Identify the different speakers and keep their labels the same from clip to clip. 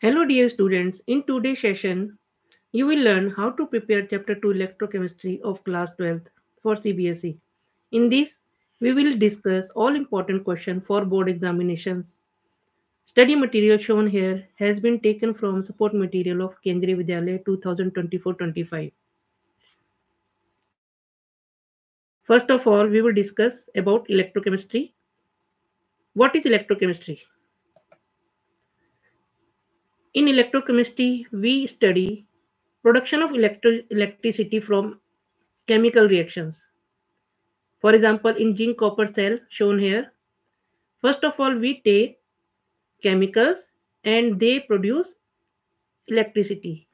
Speaker 1: Hello, dear students. In today's session, you will learn how to prepare Chapter 2 Electrochemistry of Class 12th for CBSE. In this, we will discuss all important questions for board examinations. Study material shown here has been taken from support material of Kendriya Vidyalaya 2024-25. First of all, we will discuss about electrochemistry. What is electrochemistry? In electrochemistry, we study production of electricity from chemical reactions. For example, in zinc copper cell shown here, first of all we take chemicals and they produce electricity.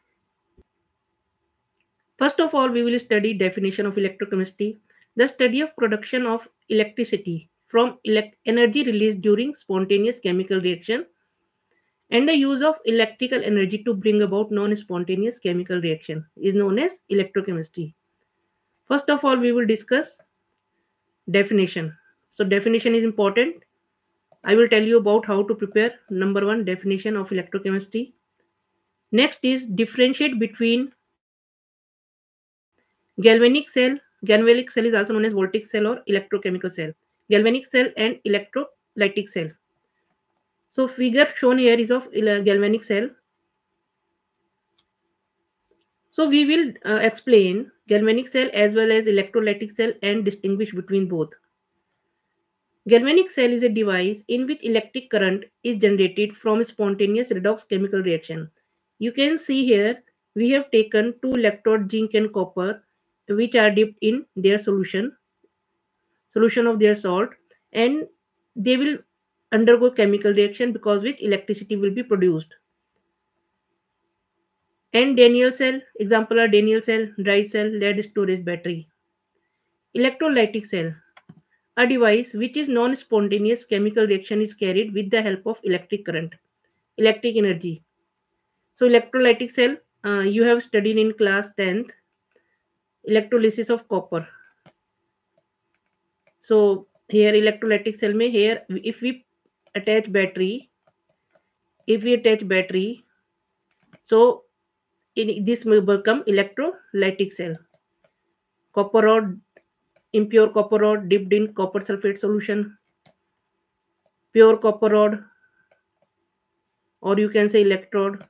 Speaker 1: First of all, we will study definition of electrochemistry, the study of production of electricity from energy released during spontaneous chemical reaction and the use of electrical energy to bring about non-spontaneous chemical reaction is known as electrochemistry. First of all, we will discuss definition. So definition is important. I will tell you about how to prepare number one definition of electrochemistry. Next is differentiate between galvanic cell. Galvanic cell is also known as voltaic cell or electrochemical cell. Galvanic cell and electrolytic cell. So figure shown here is of galvanic cell. So we will explain galvanic cell as well as electrolytic cell and distinguish between both. Galvanic cell is a device in which electric current is generated from a spontaneous redox chemical reaction. You can see here we have taken two electrodes zinc and copper which are dipped in their solution of their salt, and they will undergo chemical reaction because which electricity will be produced. And Daniel cell, example are Daniel cell, dry cell, lead storage battery. Electrolytic cell, a device which is non-spontaneous chemical reaction is carried with the help of electric current, electric energy. So electrolytic cell, you have studied in class 10th, electrolysis of copper. So here electrolytic cell में here if we attach battery, so this will become electrolytic cell. Copper rod, impure copper rod dipped in copper sulfate solution, pure copper rod, or you can say electrode.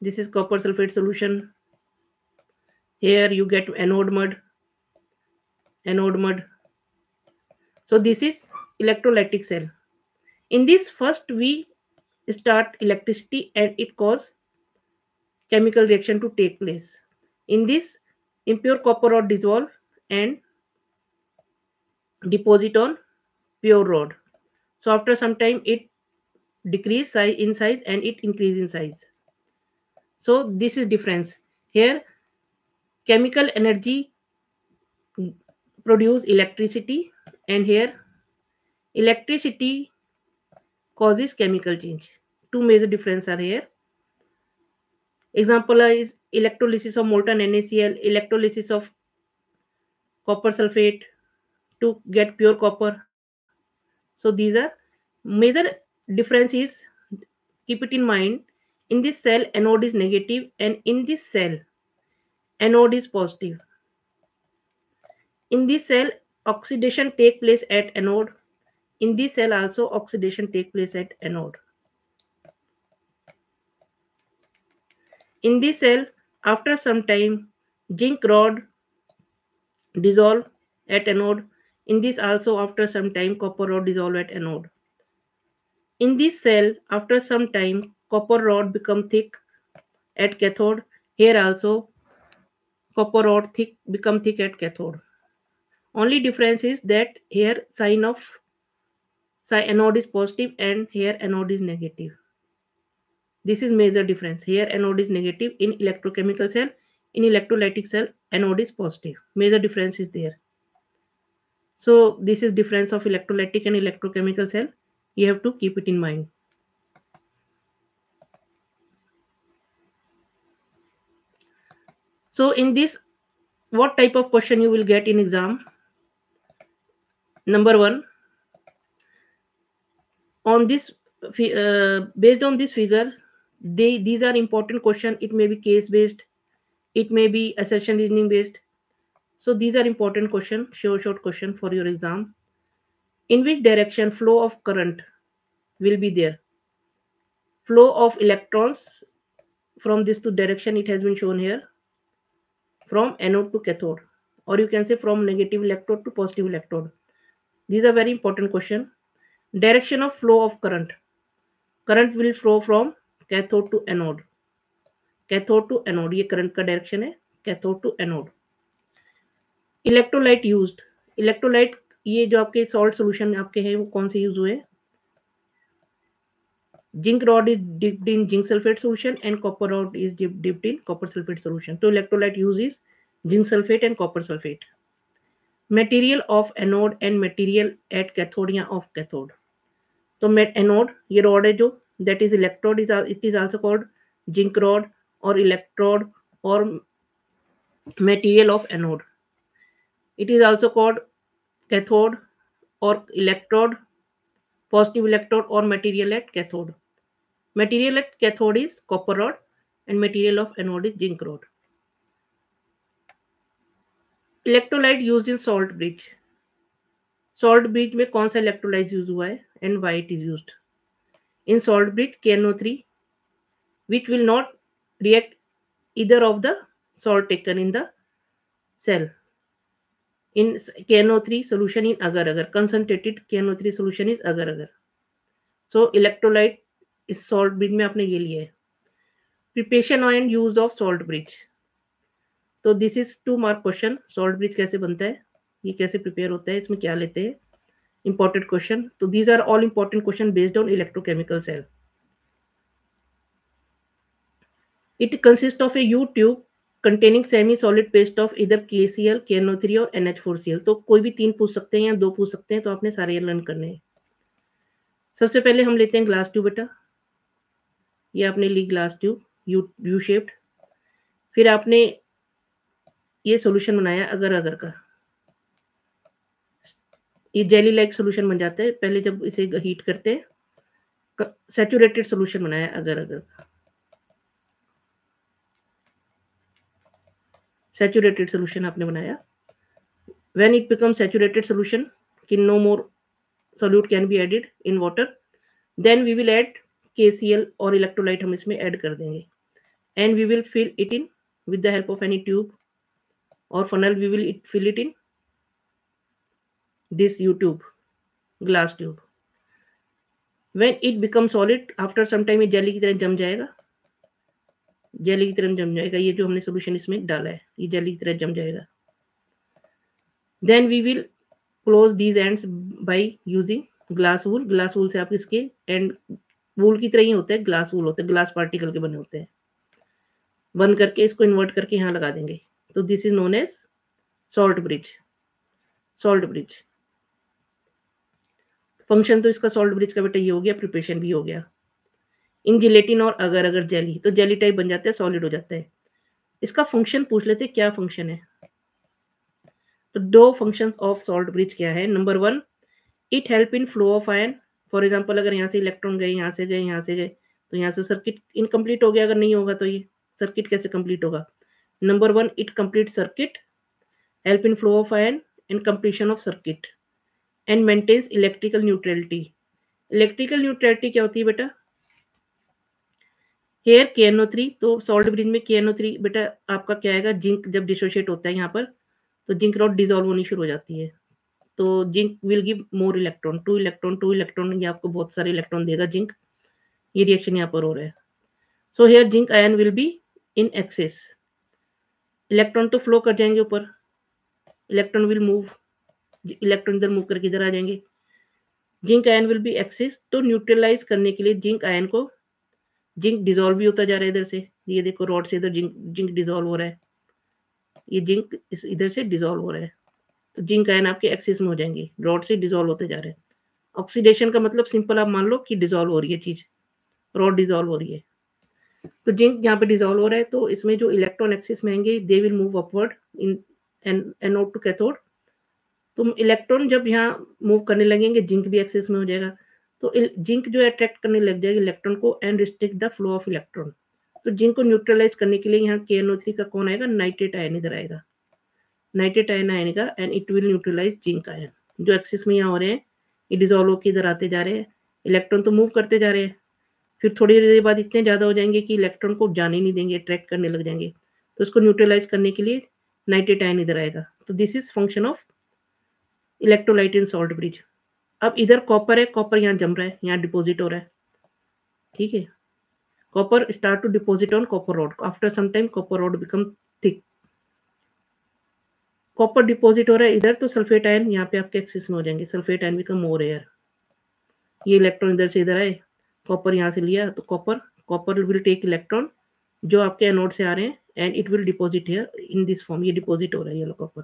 Speaker 1: This is copper sulfate solution. Here you get anode mud. So this is electrolytic cell. In this first we start electricity and it cause chemical reaction to take place. In this, impure copper rod dissolve and deposit on pure rod. So after some time it decrease in size and it increase in size. So this is difference. Here chemical energy produce electricity, and here electricity causes chemical change. Two major difference are here. Example is electrolysis of molten NaCl, electrolysis of copper sulfate to get pure copper. So these are major difference is, keep it in mind, in this cell anode is negative and in this cell anode is positive. In this cell oxidation take place at anode. In this cell also oxidation take place at anode. In this cell after some time zinc rod dissolve at anode. In this also after some time copper rod dissolve at anode. In this cell after some time copper rod become thick at cathode. Here also copper rod become thick at cathode. Only difference is that here sign of anode is positive and here anode is negative. This is major difference. Here anode is negative in electrochemical cell. In electrolytic cell anode is positive. Major difference is there. So this is difference of electrolytic and electrochemical cell. You have to keep it in mind. So in this, what type of question you will get in exam? Number one, on this based on this figure, These are important question. It may be case based, it may be assertion reasoning based. So these are important question, short question for your exam. In which direction flow of current will be there? Flow of electrons from this to direction, it has been shown here, from anode to cathode, or you can say from negative electrode to positive electrode. These are very important question. Direction of flow of current. Current will flow from cathode to anode. Cathode to anode, ये current का direction है, cathode to anode. Electrolyte used. Electrolyte, ये जो आपके salt solution आपके हैं वो कौन से यूज हुए? Zinc rod is dipped in zinc sulphate solution and copper rod is dipped in copper sulphate solution. तो electrolyte use is zinc sulphate and copper sulphate. Material of anode and material at cathode या of cathode. तो anode ये rod है जो, that is electrode, it is also called zinc rod or electrode or material of anode. It is also called cathode or electrode, positive electrode or material at cathode. Material at cathode is copper rod and material of anode is zinc rod. Electrolyte used in salt bridge. Salt bridge में कौन सा electrolyte use हुआ है and why it is used? In salt bridge KNO3 which will not react either of the salt taken in the cell. In KNO3 solution in agar-agar, concentrated KNO3 solution is agar-agar. So electrolyte इस salt bridge में आपने ये लिया है. Preparation and use of salt bridge. तो this is 2 mark question. Salt bridge कैसे बनता है, ये कैसे prepare होता है, इसमें क्या लेते हैं, important question. तो these are all important question based on electrochemical cell. It consists of a U tube containing semi-solid paste of either KCl, KNO3 और NH4Cl. तो कोई भी 3 पूछ सकते हैं या 2 पूछ सकते हैं, तो आपने सारे लर्न करने हैं. सबसे पहले हम लेते हैं ग्लास ट्यूब बेटा. ये आपने ली ग्लास ट्यूब यू शेप्ड. फिर आपने ये सॉल्यूशन बनाया अगर अगर का. ये जेली लाइक सॉल्यूशन बन जाता है पहले जब इसे हीट करते हैं. सैचुरेटेड सॉल्यूशन बनाया अगर अगर का. Saturated solution आपने बनाया. When it becomes saturated solution, कि no more solute can be added in water, then we will add KCl और electrolyte हम इसमें add कर देंगे, and we will fill it in with the help of any tube or funnel. We will fill it in this U tube, glass tube. When it becomes solid, after some time ये jelly की तरह जम जाएगा. Jelly की तरह जम जाएगा. ये जो हमने सॉल्यूशन इसमें डाला है ये जेली की तरह जम जाएगा. Then we will close these ends by using glass wool. Glass wool से आप इसके एंड वूल की तरह ही होता है, ग्लास वूल होता है, ग्लास पार्टिकल के बने होते हैं. बंद करके इसको इन्वर्ट करके यहाँ लगा देंगे. तो this is known as salt bridge. Salt bridge function तो इसका सॉल्ट ब्रिज का बेटा ये हो गया, प्रिपरेशन भी हो गया. इन जिलेटिन और अगर अगर जेली, तो जेली टाइप बन जाता है, सॉलिड हो जाता है. इसका फंक्शन पूछ लेते क्या फंक्शन है. तो 2 फंक्शंस ऑफ सॉल्ट ब्रिज क्या है. Number 1, it help in flow of ion. For example अगर यहाँ से इलेक्ट्रॉन गए, यहाँ से गए, यहाँ से गए, तो यहाँ से सर्किट इनकम्प्लीट हो गया. अगर नहीं होगा तो ये सर्किट कैसे कंप्लीट होगा. Number 1, it complete circuit, help in flow of ion and completion of circuit and maintains electrical neutrality. Electrical neutrality क्या होती है बेटा. हेयर KNO3, तो सॉल्ट ब्रिज में KNO3 बेटा आपका क्या आएगा, जिंक जब डिसोशिएट होता है यहाँ पर तो जिंक रॉड डिसॉल्व होनी शुरू हो जाती है. तो zinc will give more electron, 2 electron, ये आपको बहुत सारे इलेक्ट्रॉन देगा जिंक. ये रिएक्शन यहाँ पर हो रहा है. So here zinc ion will be in excess. Electron तो फ्लो कर जाएंगे ऊपर, इलेक्ट्रॉन विल मूव, इलेक्ट्रॉन इधर मूव करके इधर आ जाएंगे. Zinc ion will be excess. तो न्यूट्रलाइज करने के लिए जिंक आयन को, जिंक डिसॉल्व भी होता जा रहा है इधर से. ये देखो रॉड से इधर जिंक डिसॉल्व हो रहा है, ये जिंक इस इधर से डिसॉल्व हो रहा है. तो जिंक आयन आपके एक्सिस में हो जाएंगे, रॉड से डिसॉल्व होते जा रहे हैं. ऑक्सीडेशन का मतलब सिंपल आप मान लो कि डिसॉल्व हो रही है चीज, रॉड डिसॉल्व हो रही है. तो जिंक यहाँ पे डिसॉल्व हो रहा है, तो इसमें जो इलेक्ट्रॉन एक्सिस में आएंगे they will move upward in anode to cathode. तो इलेक्ट्रॉन जब यहाँ मूव करने लगेंगे जिंक भी एक्सिस में हो जाएगा. तो जिंक जो है अट्रैक्ट करने लग जाएगी इलेक्ट्रॉन को and restrict the flow of electron. तो जिंक को न्यूट्रलाइज करने के लिए यहाँ KNO3 का कौन आएगा, नाइट्रेट आयन इधर आएगा, नाइट्रेट आयन आएगा and it will neutralize zinc ion. जो एक्सिस में यहाँ हो रहे हैं ये डिजोल्व होकर इधर आते जा रहे हैं, इलेक्ट्रॉन तो मूव करते जा रहे हैं, फिर थोड़ी देर बाद इतने ज़्यादा हो जाएंगे कि इलेक्ट्रॉन को जाने नहीं देंगे, अट्रैक्ट करने लग जाएंगे। तो इसको न्यूट्रलाइज करने के लिए नाइट्रेट आयन इधर आएगा। तो this is function of electrolyte in salt bridge. अब इधर कॉपर है, कॉपर यहाँ जम रहा है, यहाँ डिपोजिट हो रहा है, ठीक है। Copper start to deposit on copper rod, after some time copper rod become thick. Copper deposit हो रहा है इधर, तो सल्फेट आयन यहाँ पे आपके एक्सिस में हो जाएंगे, sulphate ion become more rare. ये इलेक्ट्रॉन इधर से इधर आए, कॉपर यहाँ से लिया, तो कॉपर विल टेक इलेक्ट्रॉन जो आपके एनोड से आ रहे हैं and it will deposit here in this form, ये डिपोजिट हो रहा है yellow copper.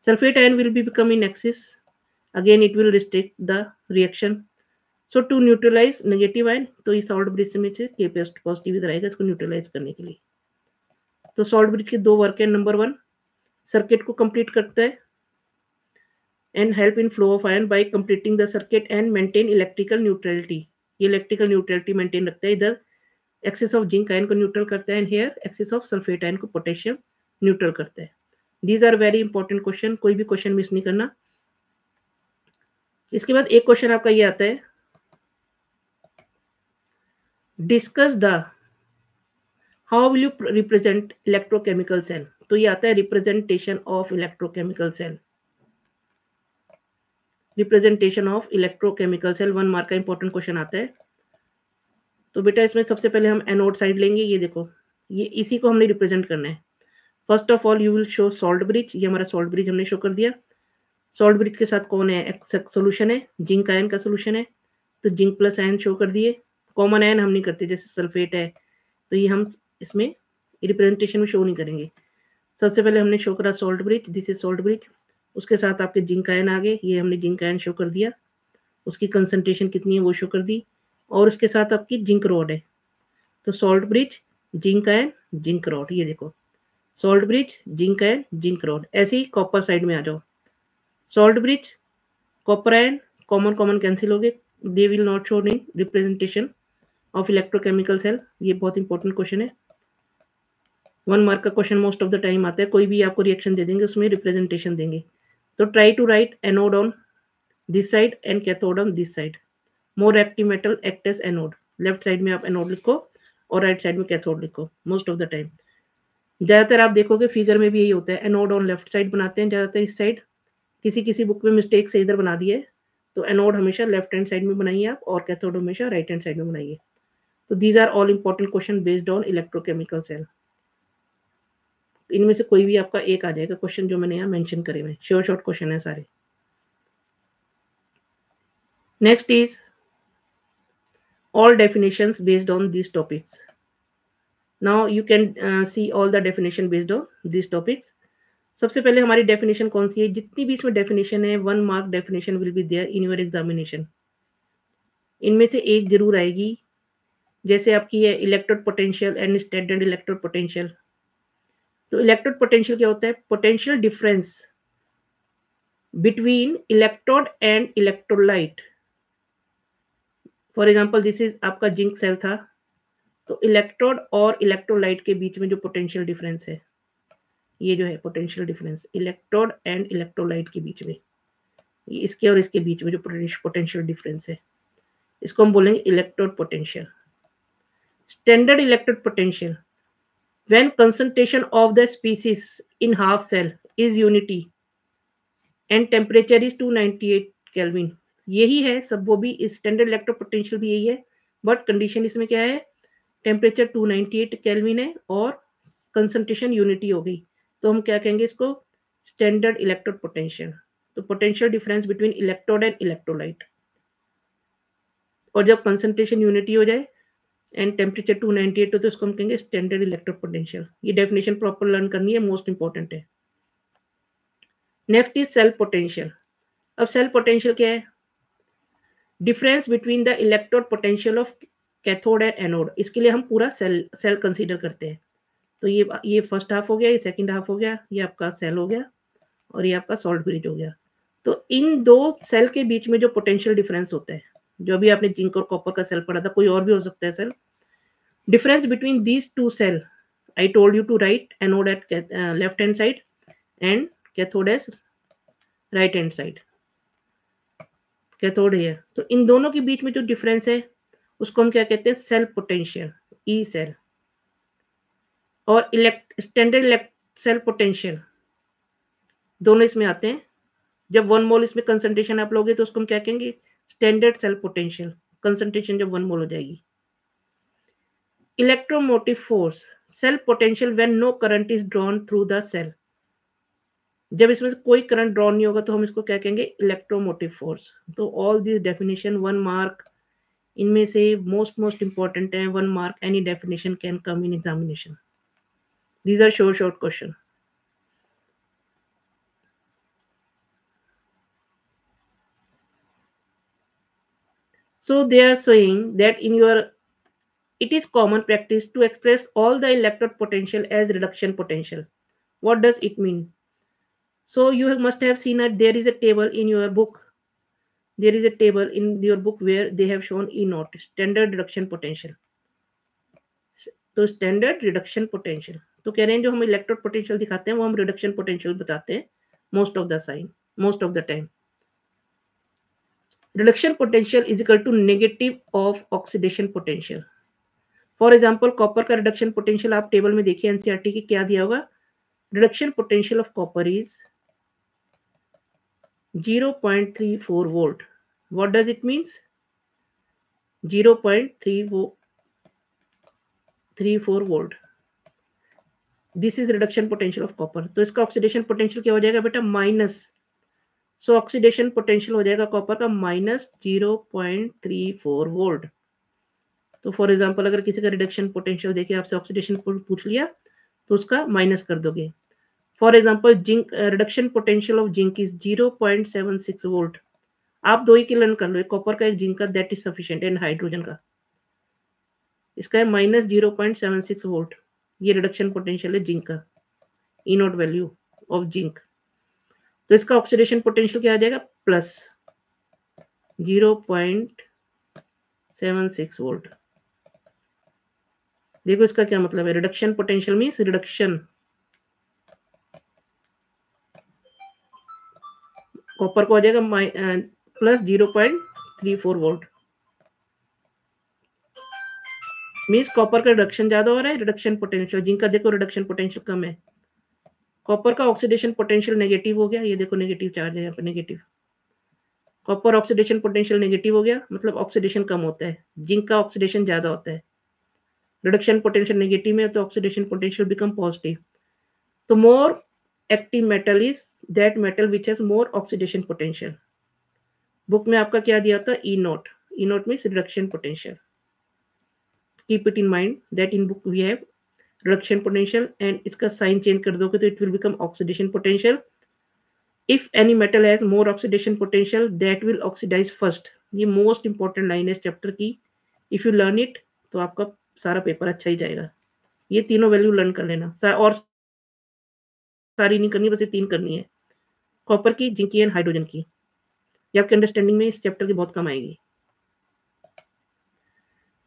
Speaker 1: Sulphate ion will be become in excess, again it will restrict the reaction. So to neutralize negative ion, तो ये सॉल्ट ब्रिज में से के positive इधर आएगा इसको न्यूट्रलाइज करने के लिए। तो सॉल्ट ब्रिज के दो वर्क है, नंबर 1 सर्किट को कंप्लीट करता है and help in flow of ion by completing the circuit and maintain electrical neutrality. ये इलेक्ट्रिकल न्यूट्रलिटी मेंटेन रखता है, इधर एक्सिस ऑफ जिंक आयन को न्यूट्रल करता है and here excess of sulphate ion को पोटेशियम न्यूट्रल करता है। These are very important question, कोई भी क्वेश्चन मिस नहीं करना। इसके बाद एक क्वेश्चन आपका ये आता है, discuss the how will you represent electrochemical cell. तो ये आता है representation of electrochemical cell, representation of electrochemical cell 1 mark का इंपॉर्टेंट क्वेश्चन आता है। तो बेटा इसमें सबसे पहले हम एनोड साइड लेंगे, ये देखो ये इसी को हमने रिप्रेजेंट करना है। First of all you will show salt bridge, ये हमारा सॉल्ट ब्रिज हमने शो कर दिया। सॉल्ट ब्रिज के साथ कौन है, सोल्यूशन है, जिंक आयन का सोल्यूशन है, तो जिंक प्लस आयन शो कर दिए। कॉमन आयन हम नहीं करते, जैसे सल्फेट है तो ये हम इसमें रिप्रेजेंटेशन में शो नहीं करेंगे। सबसे पहले हमने शो करा salt bridge, this is salt bridge, उसके साथ आपके जिंक आयन आ गए, ये हमने जिंक आयन शो कर दिया, उसकी कंसंट्रेशन कितनी है वो शो कर दी, और उसके साथ आपकी जिंक रॉड है। तो salt bridge, zinc ion, zinc rod, ये देखो salt bridge, zinc ion, zinc rod. ऐसे ही कॉपर साइड में आ जाओ, salt bridge, copper ion, common common cancel हो गए, they will not show in representation of electrochemical cell. ये बहुत इंपॉर्टेंट क्वेश्चन है, 1 मार्क का question most of the time आता है, कोई भी आपको रिएक्शन दे देंगे उसमें रिप्रेजेंटेशन देंगे। तो try to write anode on this side and cathode on this side. More active metal act as anode, left side में आप एनोड लिखो और राइट साइड में कैथोड लिखो मोस्ट ऑफ द टाइम। ज्यादातर आप देखोगे फिगर में भी यही होता है, एनोड ऑन लेफ्ट साइड बनाते हैं ज्यादातर इस साइड, किसी किसी बुक में मिस्टेक से इधर बना दिए, तो एनोड हमेशा लेफ्ट हैंड साइड में बनाइए आप और कैथोड हमेशा राइट हैंड साइड में बनाइए। तो these are all important question based on electrochemical cell. इनमें से कोई भी आपका एक आ जाएगा क्वेश्चन जो मैंने यहाँ मेंशन करे हुए, शॉर्ट क्वेश्चन है सारे। Next is all definitions based on these topics. Now you can see all the definition based on these topics. सबसे पहले हमारी डेफिनेशन कौन सी है, जितनी भी इसमें डेफिनेशन है 1 mark definition will be there in your examination. इनमें से एक जरूर आएगी, जैसे आपकी है electrode potential and standard electrode potential. तो इलेक्ट्रोड पोटेंशियल क्या होता है, potential difference between electrode and electrolyte. For example this is आपका जिंक सेल था, तो इलेक्ट्रोड और इलेक्ट्रोलाइट के बीच में जो पोटेंशियल डिफरेंस है, ये जो है potential difference electrode and electrolyte के बीच में, ये इसके और इसके बीच में जो पोटेंशियल डिफरेंस है, इसको हम बोलेंगे electrode potential. Standard electrode potential, when concentration of the species in half cell is unity and temperature is 298 kelvin. यही है सब, वो भी स्टैंडर्ड इलेक्ट्रोड पोटेंशियल भी यही है, बट कंडीशन इसमें क्या है, टेम्परेचर 298 केल्विन है और कंसंट्रेशन यूनिटी हो गई, तो हम क्या कहेंगे इसको, स्टैंडर्ड इलेक्ट्रोड पोटेंशियल। तो potential difference between electrode and electrolyte, और जब कंसंट्रेशन यूनिटी हो जाए एंड टेम्परेचर 298 हो तो उसको हम कहेंगे स्टैंडर्ड इलेक्ट्रोड पोटेंशियल। ये डेफिनेशन प्रॉपर लर्न करनी है, मोस्ट इंपॉर्टेंट है। Next is cell potential. अब सेल पोटेंशियल क्या है, difference between the electrode potential of cathode and anode. इसके लिए हम पूरा सेल कंसीडर करते हैं। तो ये फर्स्ट हाफ हो गया, ये सेकंड हाफ हो गया, ये आपका सेल हो गया और ये आपका सॉल्ट ब्रिज हो गया। तो इन दो सेल के बीच में जो पोटेंशियल डिफरेंस होता है जो भी आपने जिंक और कॉपर का सेल पढ़ा था, कोई और भी हो सकता है cell. Difference between these two cell, I told you to write anode at left hand side and cathode as right hand side. Cathode है. तो इन दोनों के बीच में जो डिफरेंस है उसको हम क्या कहते हैं? Cell potential, E cell. और स्टैंडर्ड सेल पोटेंशियल दोनों इसमें आते हैं. जब 1 मोल इसमें कंसंट्रेशन आप लोगे तो उसको हम क्या कहेंगे? Standard cell potential. कंसंट्रेशन जब 1 मोल हो जाएगी. Electromotive force, cell potential when no current is drawn through the cell. जब इसमें से कोई करंट ड्रॉ नहीं होगा तो हम इसको क्या कहेंगे? Electromotive force. तो ऑल दिस डेफिनेशन 1 मार्क, इनमें से मोस्ट इंपॉर्टेंट है 1 mark. Any definition can come in examination. These are short question. So they are saying that it is common practice to express all the electrode potential as reduction potential. What does it mean? So you must have seen that there is a table in your book. There is a table in your book where they have shown E naught, standard reduction potential. तो standard reduction potential, तो कह रहे हैं जो हम electrode potential दिखाते हैं वो हम रिडक्शन पोटेंशियल बताते हैं most of the time. Reduction potential is equal to negative of oxidation potential. For example copper का रिडक्शन पोटेंशियल आप टेबल में देखिए एनसीईआरटी की, क्या दिया होगा? Reduction potential of copper is 0.34 volt. What does it means? 0.34 volt. This is reduction potential of copper. तो इसका ऑक्सीडेशन पोटेंशियल क्या हो जाएगा बेटा? माइनस. सो ऑक्सीडेशन पोटेंशियल हो जाएगा कॉपर का माइनस 0.34 वोल्ट. तो फॉर एग्जांपल अगर किसी का रिडक्शन पोटेंशियल देके आपसे ऑक्सीडेशन पूछ लिया तो उसका माइनस कर दोगे. For example zinc, reduction potential of zinc is 0.76 volt. आप दो ही की लर्न कर लो, एक कॉपर का एक जिंक का, that is sufficient. And hydrogen का इसका है माइनस 0.76 वोल्ट. ये रिडक्शन पोटेंशियल है जिंक का, ई नॉट वैल्यू ऑफ जिंक. तो इसका ऑक्सीडेशन पोटेंशियल क्या आ जाएगा? Plus 0.76 volt. देखो इसका क्या मतलब है? Reduction potential means reduction. Copper को आ जाएगा प्लस 0.34 वोल्ट. मींस कॉपर का रिडक्शन ज्यादा हो रहा है, रिडक्शन पोटेंशियल. जिंक का देखो रिडक्शन पोटेंशियल कम है. कॉपर का ऑक्सीडेशन पोटेंशियल नेगेटिव हो गया, ये देखो नेगेटिव चार्ज है यहाँ पे, negative. Copper oxidation potential negative हो गया, मतलब ऑक्सीडेशन कम होता है. जिंक का ऑक्सीडेशन ज्यादा होता है. रिडक्शन पोटेंशियल नेगेटिव में तो ऑक्सीडेशन पोटेंशियल बिकम पॉजिटिव. तो more active metal is that metal which has more oxidation potential. Book में आपका क्या दिया था? E naught. E naught means reduction potential. Keep it in mind that in book we have reduction potential, and इसका sign change कर दोगे तो it will become oxidation potential. If any metal has more oxidation potential that will oxidise first. ये most important line है इस chapter की. If you learn it तो आपका सारा पेपर अच्छा ही जाएगा. ये तीनों वैल्यू लर्न कर लेना, और सारी नहीं करनी, बस ये 3 करनी है, कॉपर की, जिंक की एंड हाइड्रोजन की. ये आपके अंडरस्टैंडिंग में इस चैप्टर की बहुत कम आएगी.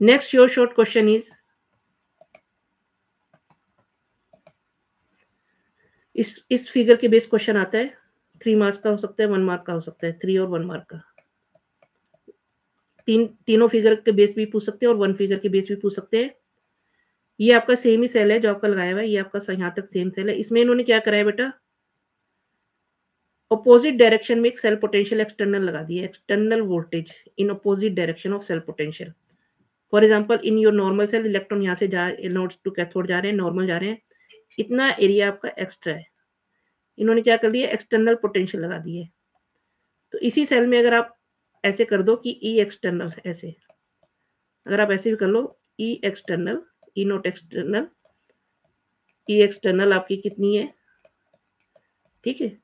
Speaker 1: Next your short question is, इस फिगर के बेस क्वेश्चन आता है. 3 मार्क्स का हो सकता है, 1 मार्क का हो सकता है. 3 और 1 मार्क का. तीनों फिगर के बेस भी पूछ सकते हैं और 1 फिगर के बेस भी पूछ सकते हैं. ये आपका सेम ही सेल है जो आपका लगाया हुआ है, ये आपका यहाँ तक सेम सेल है. इसमें इन्होंने क्या कराया बेटा? ऑपोजिट डायरेक्शन में एक सेल पोटेंशियल एक्सटर्नल लगा दिया. External voltage in opposite direction of cell potential. For example in your normal cell, electron यहाँ से एनोड टू कैथोड जा रहे हैं, नॉर्मल जा रहे हैं, इतना एरिया आपका एक्स्ट्रा है. इन्होंने क्या कर लिया? एक्सटर्नल पोटेंशियल लगा दिए. तो इसी सेल में अगर आप ऐसे कर दो कि ई एक्सटर्नल, ऐसे अगर आप ऐसे भी कर लो, E external, E naught external, E external आपकी कितनी है? ठीक है.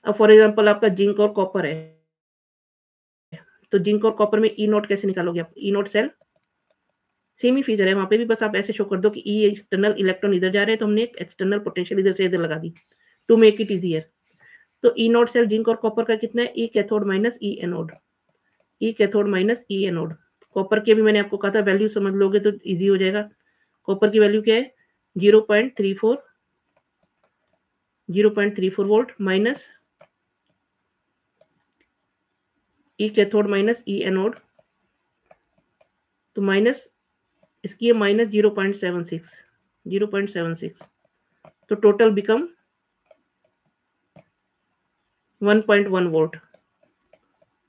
Speaker 1: अब फॉर एग्जांपल आपका जिंक और कॉपर है, तो जिंक और कॉपर में ई नॉट कैसे निकालोगे आप? ई नॉट सेल सेम ही फिगर है, वहां पे भी बस आप ऐसे शो कर दो कि ई एक्सटर्नल, इलेक्ट्रॉन इधर जा रहे हैं तो हमने एक एक्सटर्नल पोटेंशियल इधर से इधर लगा दी टू मेक इट इजियर. तो ई नॉट सेल जिंक और कॉपर का कितना है? ई कैथोड माइनस ई एनोड. ई cathode minus E anode. Copper के भी मैंने आपको कहा था वैल्यू समझ लोगे तो इजी हो जाएगा। कॉपर की वैल्यू क्या है 0.34 volt minus E cathode minus E anode, तो माइनस इसकी है माइनस 0.76 तो टोटल बिकम 1.1 वोल्ट।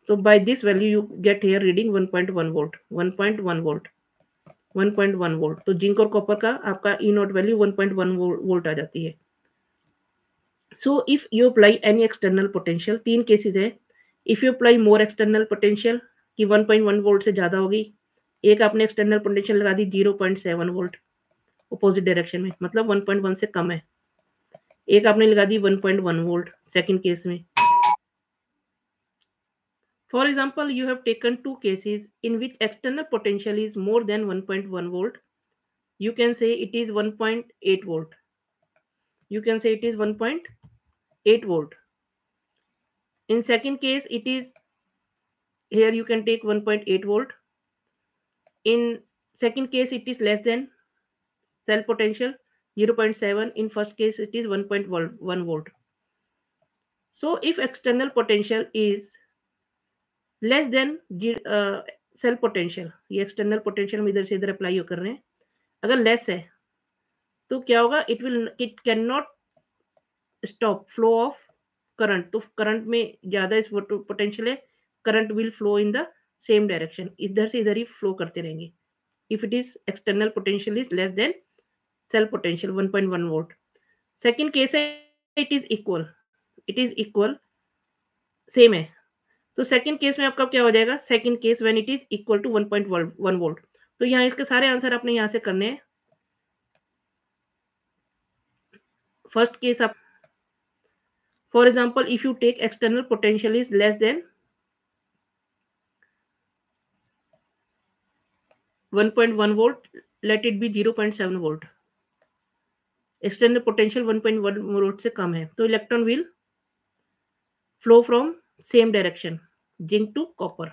Speaker 1: तो by this value you get here reading 1.1 volt 1.1 volt 1.1 volt. तो जिंक और कॉपर का आपका ई नॉट वैल्यू 1.1 वोल्ट आ जाती है। So if you apply any external potential, तीन केसेस है। If you apply more external potential कि 1.1 वोल्ट से ज्यादा होगी, एक आपने एक्सटर्नल पोटेंशियल लगा दी 0.7 वोल्ट अपोजिट डायरेक्शन में, मतलब 1.1 से कम है। एक आपने लगा दी 1.1 वोल्ट सेकंड केस में। For example, you have taken two cases in which external potential is more than 1.1 volt. You can say it is 1.8 volt. You can say it is 1.8 volt. In second case, it is here you can take 1.8 volt. In second case, it is less than cell potential 0.7. In first case, it is 1.1 volt. So if external potential is less than cell potential, ये external potential हम इधर से इधर apply कर रहे हैं, अगर less है तो क्या होगा, it can not stop flow of current. तो करंट में ज्यादा इस पोटेंशियल है, current will flow in the same direction, इधर से इधर ही फ्लो करते रहेंगे। If it is external potential is less than cell potential 1.1 volt. Second case है इट इज इक्वल सेम है। तो सेकंड केस में आपका क्या हो जाएगा, second case when it is equal to 1.1 volt. तो यहाँ इसके सारे आंसर आपने यहाँ से करने हैं। फर्स्ट केस आप, for example if you take external potential is less than 1.1 volt, let it be 0.7 volt. External potential 1.1 volt से कम है, तो electron will flow from same direction zinc to copper.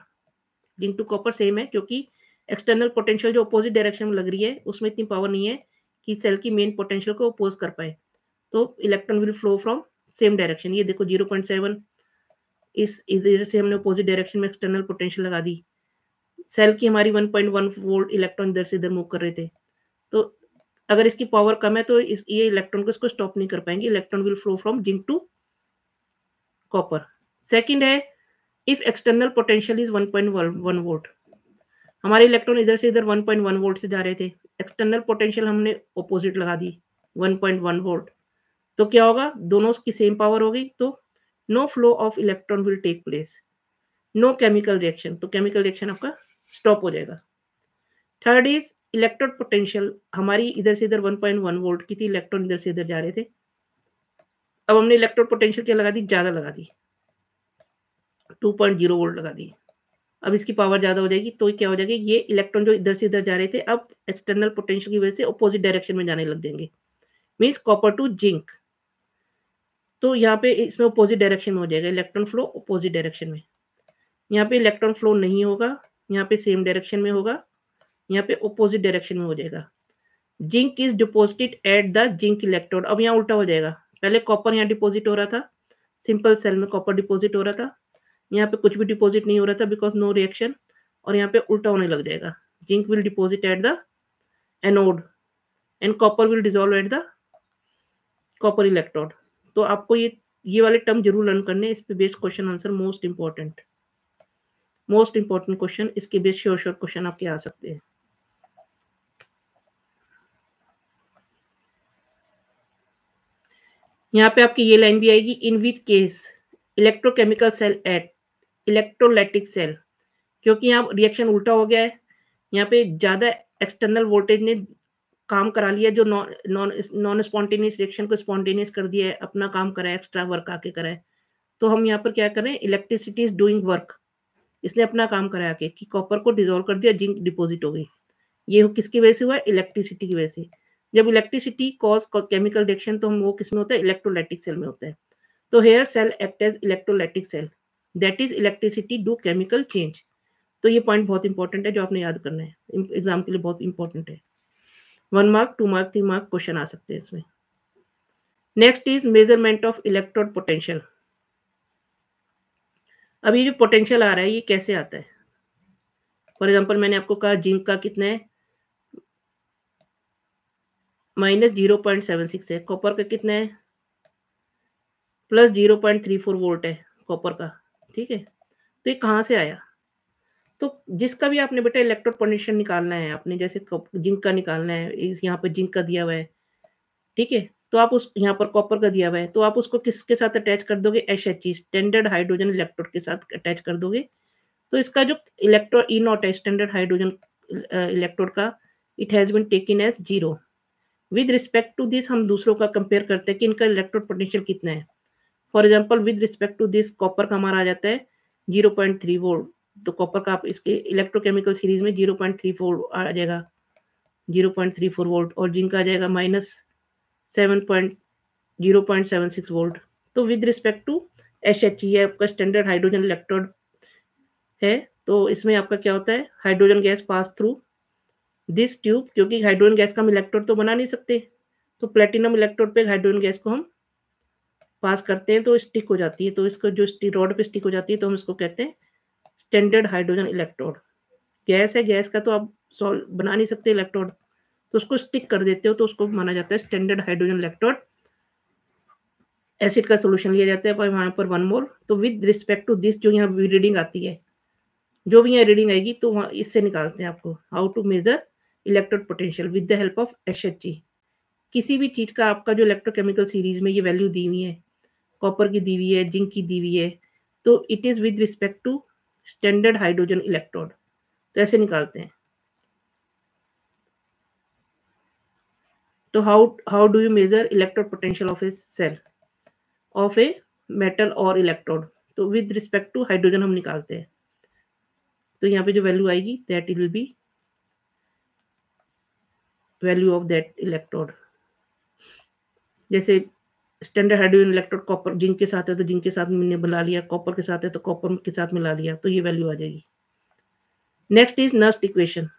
Speaker 1: Zinc to copper same है क्योंकि external potential जो opposite direction में लग रही है उसमें इतनी पावर नहीं है कि सेल की मेन पोटेंशियल को अपोज कर पाए, तो electron will flow from same direction. ये देखो 0.7 इस इधर से हमने अपोजिट डायरेक्शन में एक्सटर्नल पोटेंशियल लगा दी, सेल की हमारी 1.1 वोल्ट इलेक्ट्रॉन इधर से इधर मूव कर रहे थे, तो अगर इसकी पावर कम है तो ये इलेक्ट्रॉन को इसको स्टॉप नहीं कर पाएंगे, electron will flow from zinc to copper. Second है if external potential is 1.1 volt, हमारे इलेक्ट्रॉन इधर से इधर 1.1 वोल्ट से जा रहे थे, एक्सटर्नल पोटेंशियल हमने ऑपोजिट लगा दी 1.1 वोल्ट, तो क्या होगा, दोनों की सेम पावर होगी, तो no flow of electron will take place, no chemical reaction, तो केमिकल रिएक्शन आपका स्टॉप हो जाएगा। थर्ड इज इलेक्ट्रोड पोटेंशियल, हमारी इधर से इधर 1.1 वोल्ट की थी, इलेक्ट्रॉन इधर से इधर जा रहे थे, अब हमने इलेक्ट्रोड पोटेंशियल क्या लगा दी, ज्यादा लगा दी, 2.0 वोल्ट लगा दी। अब इसकी पावर ज्यादा हो जाएगी, तो क्या हो जाएगी, ये इलेक्ट्रॉन जो इधर से इधर जा रहे थे अब एक्सटर्नल पोटेंशियल की वजह से अपोजिट डायरेक्शन में जाने लग जाएंगे, मींस कॉपर टू जिंक। तो यहाँ पे इसमें अपोजिट डायरेक्शन में हो जाएगा, इलेक्ट्रॉन फ्लो अपोजिट डायरेक्शन में। यहाँ पे इलेक्ट्रॉन फ्लो नहीं होगा, यहाँ पे सेम डायरेक्शन में होगा, यहाँ पे अपोजिट डायरेक्शन में हो जाएगा। Zinc is deposited at the zinc electrode, अब यहाँ उल्टा हो जाएगा, पहले कॉपर यहाँ डिपोजिट हो रहा था, सिंपल सेल में कॉपर डिपोजिट हो रहा था, यहाँ पे कुछ भी डिपोजिट नहीं हो रहा था बिकॉज नो रिएक्शन, और यहाँ पे उल्टा होने लग जाएगा, zinc will deposit at the anode and copper will dissolve at the copper electrode. तो आपको ये वाले टर्म जरूर लर्न करने, इस पे based question answer most important question, इसके बेस्ड श्योर क्वेश्चन आपके आ सकते हैं। यहाँ पे आपकी ये लाइन भी आएगी, in which case electrochemical cell at electrolytic cell, क्योंकि यहाँ रिएक्शन उल्टा हो गया है, यहाँ पे ज्यादा एक्सटर्नल वोल्टेज ने काम करा लिया, जो नॉन स्पॉन्टेनियस रिएक्शन को स्पॉन्टेनियस कर दिया है, अपना काम करा है, एक्स्ट्रा वर्क आके करा है। तो हम यहाँ पर क्या करें, इलेक्ट्रिसिटी इज डूइंग वर्क, इसने अपना काम करा के कि कॉपर को डिसॉल्व कर दिया, जिंक डिपोजिट हो गई। ये किसकी वजह से हुआ, इलेक्ट्रिसिटी की वजह से। जब इलेक्ट्रिसिटी कॉज केमिकल रिएक्शन, तो हम वो किसमें होता है, इलेक्ट्रोलाइटिक सेल में होता है। तो here cell act as electrolytic cell, that is electricity do chemical change. तो ये पॉइंट बहुत इंपॉर्टेंट है जो आपने याद करना है, एग्जाम के लिए बहुत इंपॉर्टेंट है। 1 मार्क, 2 मार्क, 3 मार्क क्वेश्चन आ सकते हैं इसमें। Next is measurement of electrode potential. अब ये जो पोटेंशियल आ रहा है ये कैसे आता है? फॉर एग्जांपल मैंने आपको कहा जिंक का कितना है, -0.76 है, कॉपर का कितना है, +0.34 वोल्ट है कॉपर का, ठीक है। तो ये कहाँ से आया? तो जिसका भी आपने बेटा इलेक्ट्रोड पोटेंशियल निकालना है, आपने जैसे जिंक का निकालना है, इस यहाँ पे जिंक का दिया हुआ है, ठीक है। तो आप उस यहाँ पर कॉपर का दिया हुआ है, तो आप उसको किसके साथ अटैच कर दोगे? एसएचई, स्टैंडर्ड हाइड्रोजन इलेक्ट्रोड के साथ अटैच कर दोगे। तो इसका जो इलेक्ट्रो ई नॉट है, स्टैंडर्ड हाइड्रोजन इलेक्ट्रोड का, it has been taken as 0। With respect to this हम दूसरों का कंपेयर करते हैं कि इनका इलेक्ट्रोड पोटेंशियल कितना है। For example with respect to this copper का हमारा आ जाता है 0.3 वोल्ट। तो कॉपर का आप इसके इलेक्ट्रोकेमिकल सीरीज में 0.34 आ जाएगा, 0.34 वोल्ट, और जिंक आ जाएगा -0.76 वोल्ट। तो विद रिस्पेक्ट टू एसएचई आपका स्टैंडर्ड हाइड्रोजन इलेक्ट्रोड है, तो इसमें आपका क्या होता है, hydrogen gas pass through this tube, क्योंकि हाइड्रोजन गैस का हम इलेक्ट्रोड तो बना नहीं सकते, तो प्लेटिनम इलेक्ट्रोड पे हाइड्रोजन गैस को हम पास करते हैं तो स्टिक हो जाती है। तो इसको जो रॉड पे स्टिक हो जाती है तो हम इसको कहते हैं स्टैंडर्ड हाइड्रोजन इलेक्ट्रोड। गैस है, गैस का तो आप बना नहीं सकते इलेक्ट्रोड, तो उसको स्टिक कर देते हो तो उसको माना जाता है स्टैंडर्ड हाइड्रोजन इलेक्ट्रोड। एसिड का सोल्यूशन लिया जाता है वहां पर 1 मोल। तो विद रिस्पेक्ट टू दिस जो यहाँ रीडिंग आती है, जो भी यहाँ रीडिंग आएगी तो वहाँ इससे निकालते हैं आपको how to measure electrode potential with the help of SHE. किसी भी चीज का आपका जो इलेक्ट्रोकेमिकल सीरीज में ये वैल्यू दी हुई है, कॉपर की दी हुई है, जिंक की दी हुई है, तो it is with respect to standard hydrogen electrode. तो ऐसे निकालते हैं। तो how do you measure electrode potential of a cell of a metal और इलेक्ट्रोड? तो विद रिस्पेक्ट टू हाइड्रोजन हम निकालते हैं। तो यहाँ पे जो वैल्यू आएगी that it will be value of that electrode. जैसे standard hydrogen electrode copper zinc के साथ है तो जिंक के साथ मैंने मिला लिया, कॉपर के साथ है तो कॉपर के साथ मिला लिया, तो ये वैल्यू आ जाएगी। Next is Nernst equation.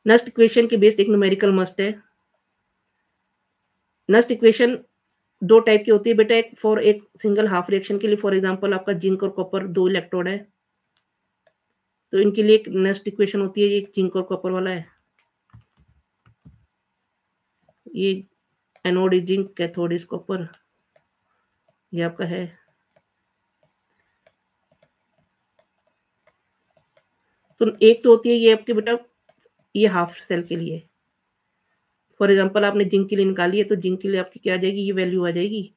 Speaker 1: Nernst equation के बेस्ड एक न्यूमेरिकल मस्ट है। नस्ट इक्वेशन दो टाइप की होती है बेटा, एक फॉर एक सिंगल हाफ रिएक्शन के लिए, फॉर एग्जांपल आपका जिंक और कॉपर 2 इलेक्ट्रोड है, तो इनके लिए एक नस्ट इक्वेशन होती है, ये जिंक और कॉपर वाला है, ये anode is zinc, cathode is copper, ये आपका है। तो एक तो होती है ये आपके बेटा, ये हाफ सेल के लिए। फॉर एग्जांपल आपने जिंक के लिए निकाली है तो जिंक के लिए आपकी क्या आ जाएगी, ये वैल्यू आ जाएगी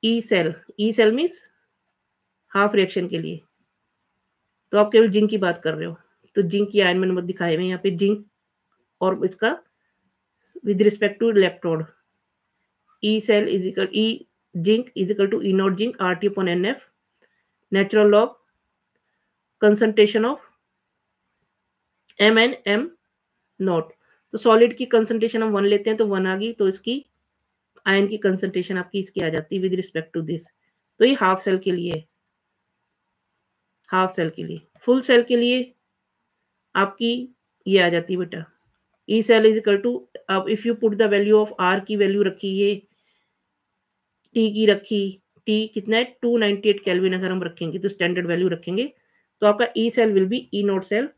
Speaker 1: E cell. E cell means half reaction के लिए, तो आप केवल जिंक की बात कर रहे हो, तो जिंक की आयन मैंने दिखाए हुए यहाँ पे, जिंक और इसका with respect to electrode, E cell is equal E zinc is equal to E naught zinc RT upon NF, natural log concentration of MnM naught. तो सॉलिड की कंसंट्रेशन हम 1 लेते हैं तो 1 आ गई, तो इसकी आयन की कंसंट्रेशन आपकी इसकी आ जाती है विद रिस्पेक्ट टू दिस। तो ये हाफ सेल के लिए, हाफ सेल के लिए। फुल सेल के लिए आपकी ये आ जाती है बेटा, E cell is equal to, अब if you put the value of R की वैल्यू रखी, ये T की रखी, T कितना है 298 केल्विन, अगर हम रखेंगे तो स्टैंडर्ड वैल्यू रखेंगे, तो आपका E cell will be E naught cell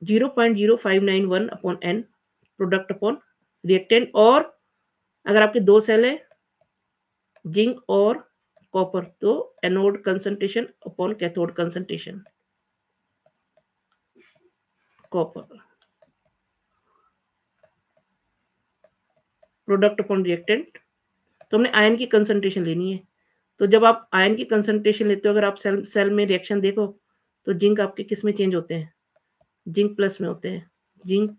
Speaker 1: 0.0591 upon N product upon reactant. और अगर आपके 2 सेल है जिंक और कॉपर, तो anode concentration upon cathode concentration copper product upon reactant. तो हमने आयन की कंसंट्रेशन लेनी है, तो जब आप आयन की कंसंट्रेशन लेते हो, अगर आप सेल में रिएक्शन देखो तो जिंक आपके किस में चेंज होते हैं, जिंक प्लस में होते हैं, जिंक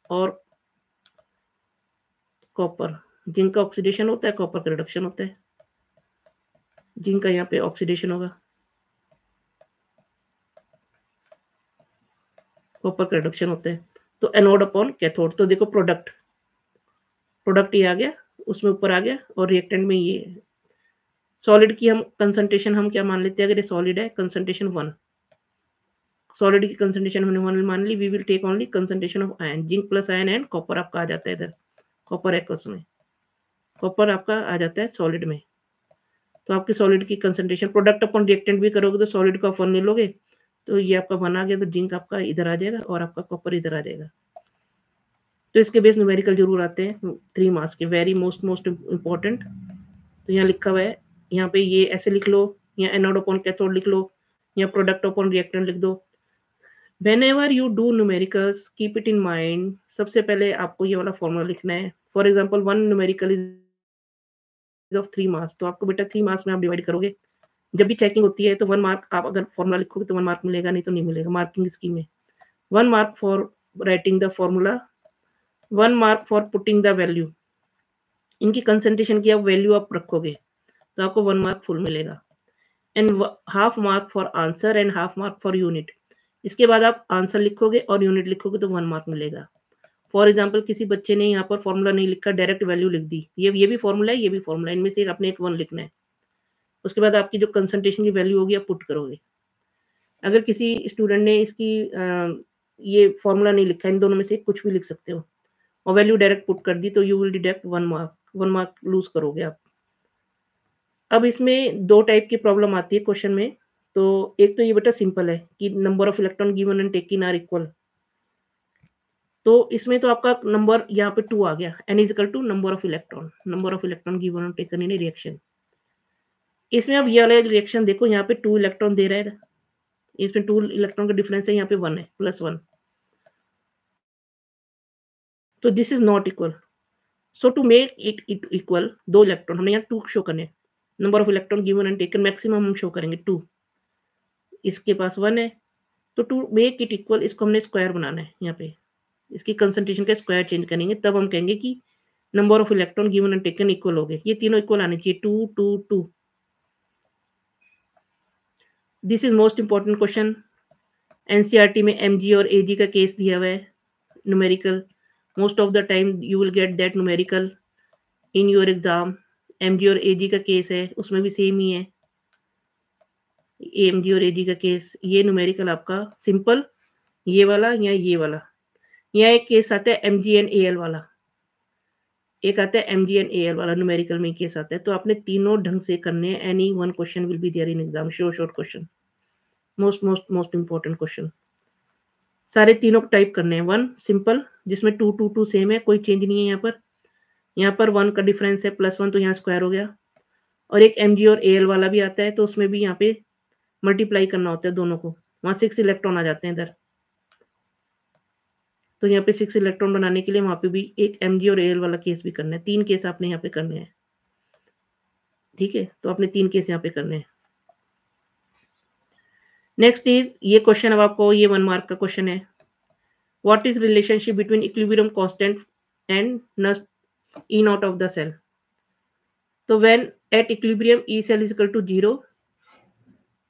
Speaker 1: और कॉपर, जिंक का ऑक्सीडेशन होता है, कॉपर का रिडक्शन होता है। जिंक का यहाँ पे ऑक्सीडेशन होगा, कॉपर का रिडक्शन होता है। तो एनोड अपॉन कैथोड, तो देखो प्रोडक्ट, ये आ गया, उसमें ऊपर आ गया, और रिएक्टेंट में ये सॉलिड की हम कंसंट्रेशन हम क्या मान लेते हैं, अगर ये सॉलिड है कंसंट्रेशन 1, सॉलिड की कंसंट्रेशन हमने 1 मान ली, we will take only concentration of ion, zinc plus ion and copper आपका आ जाता है इधर, कॉपर एक्वस में, कॉपर आपका आ जाता है सॉलिड में। तो आपकी सॉलिड की कंसंट्रेशन प्रोडक्ट अपॉन रिएक्टेंट भी करोगे तो सॉलिड का 1 ले लोगे, तो ये आपका 1 आ गया, तो जिंक आपका इधर आ जाएगा और आपका कॉपर इधर आ जाएगा। तो इसके बेस न्यूमेरिकल जरूर आते हैं 3 मार्क्स के, वेरी मोस्ट इंपॉर्टेंट। तो यहाँ लिखा हुआ है, यहाँ पे ये ऐसे लिख लो, या एनोड अपॉन कैथोड लिख लो, या प्रोडक्ट अपॉन रिएक्टेंट लिख दो। Whenever you do numericals keep it in mind, सबसे पहले आपको ये वाला फॉर्मूला लिखना है। For example 1 numerical is of 3 marks, तो आपको बेटा 3 मार्क्स में आप डिवाइड करोगे। जब भी चेकिंग होती है तो 1 मार्क आप अगर फॉर्मूला लिखोगे तो 1 मार्क मिलेगा, नहीं तो नहीं मिलेगा मार्किंग स्कीम में। 1 mark for writing the formula, 1 mark for putting the value. इनकी कंसंट्रेशन की आप वैल्यू आप रखोगे तो आपको 1 मार्क फुल मिलेगा। And half mark for answer and half mark for unit. इसके बाद आप आंसर लिखोगे और यूनिट लिखोगे तो 1 मार्क मिलेगा। फॉर एग्जाम्पल किसी बच्चे ने यहाँ पर फॉर्मूला नहीं लिखा, डायरेक्ट वैल्यू लिख दी, ये भी फॉर्मूला है, ये भी फॉर्मूला है, इनमें से आपने एक 1 लिखना है। उसके बाद आपकी जो कंसंट्रेशन की वैल्यू होगी आप पुट करोगे। अगर किसी स्टूडेंट ने इसकी ये फॉर्मूला नहीं लिखा, इन दोनों में से कुछ भी लिख सकते हो और वैल्यू डायरेक्ट पुट कर दी, तो you will deduct 1 mark, 1 mark lose करोगे आप। अब इसमें 2 टाइप की प्रॉब्लम आती है क्वेश्चन में। तो एक तो ये बेटा सिंपल है कि number of electron given and taken are equal. तो इसमें तो आपका नंबर यहाँ पे 2 आ गया, n is equal to number of electron given and taken in a reaction. इसमें अब ये वाला रिएक्शन देखो, यहाँ पे 2 इलेक्ट्रॉन दे रहा है, इसमें 2 इलेक्ट्रॉन का डिफरेंस है, यहाँ पे 1 है, +1। तो this is not equal. So to make it equal, 2 electron हमने यहाँ 2 शो करने, number of electron given and taken maximum हम शो करेंगे 2, इसके पास 1 है। तो टू मेक इट इक्वल इसको हमने स्क्वायर बनाना है, यहाँ पे इसकी कंसंट्रेशन का स्क्वायर चेंज करेंगे, तब हम कहेंगे कि number of electron given and taken equal हो गए। ये तीनों इक्वल आने चाहिए, 2 2 2। This is most important question. NCERT में एमजी और एजी का केस दिया हुआ है numerical. Most of the time you will get that numerical in your exam. MG और एजी का केस है, उसमें भी सेम ही है, एमजी और एजी का केस। ये न्यूमेरिकल आपका सिंपल, ये वाला या ये वाला, या एक केस आता है एमजी एंड एएल वाला, एक आता है एमजी एंड एएल वाला, न्यूमेरिकल में केस आता है। तो आपने तीनों ढंग से करने हैं। Any one question will be there in exam, short question, most important question. सारे तीनों टाइप करने हैं। 1 सिंपल जिसमें 2 2 2 सेम है, कोई चेंज नहीं है यहाँ पर 1 का डिफरेंस है +1, तो यहाँ स्क्वायर हो गया। और एक एमजी और एएल वाला भी आता है, तो उसमें भी यहाँ पे मल्टीप्लाई करना होता है दोनों को, वहाँ 6 इलेक्ट्रॉन आ जाते हैं इधर। तो यहाँ पे 6 इलेक्ट्रॉन बनाने के लिए वहाँ पे भी एक एमजी और एएल वाला केस भी करना है। 3 केस आपने यहाँ पे करने हैं, ठीक है। तो आपने 3 केस यहाँ पे करने हैं। नेक्स्ट इज ये क्वेश्चन, अब आपको ये 1 मार्क का क्वेश्चन है। What is relationship between equilibrium constant and E naught of the cell. तो when at equilibrium E cell is equal to 0,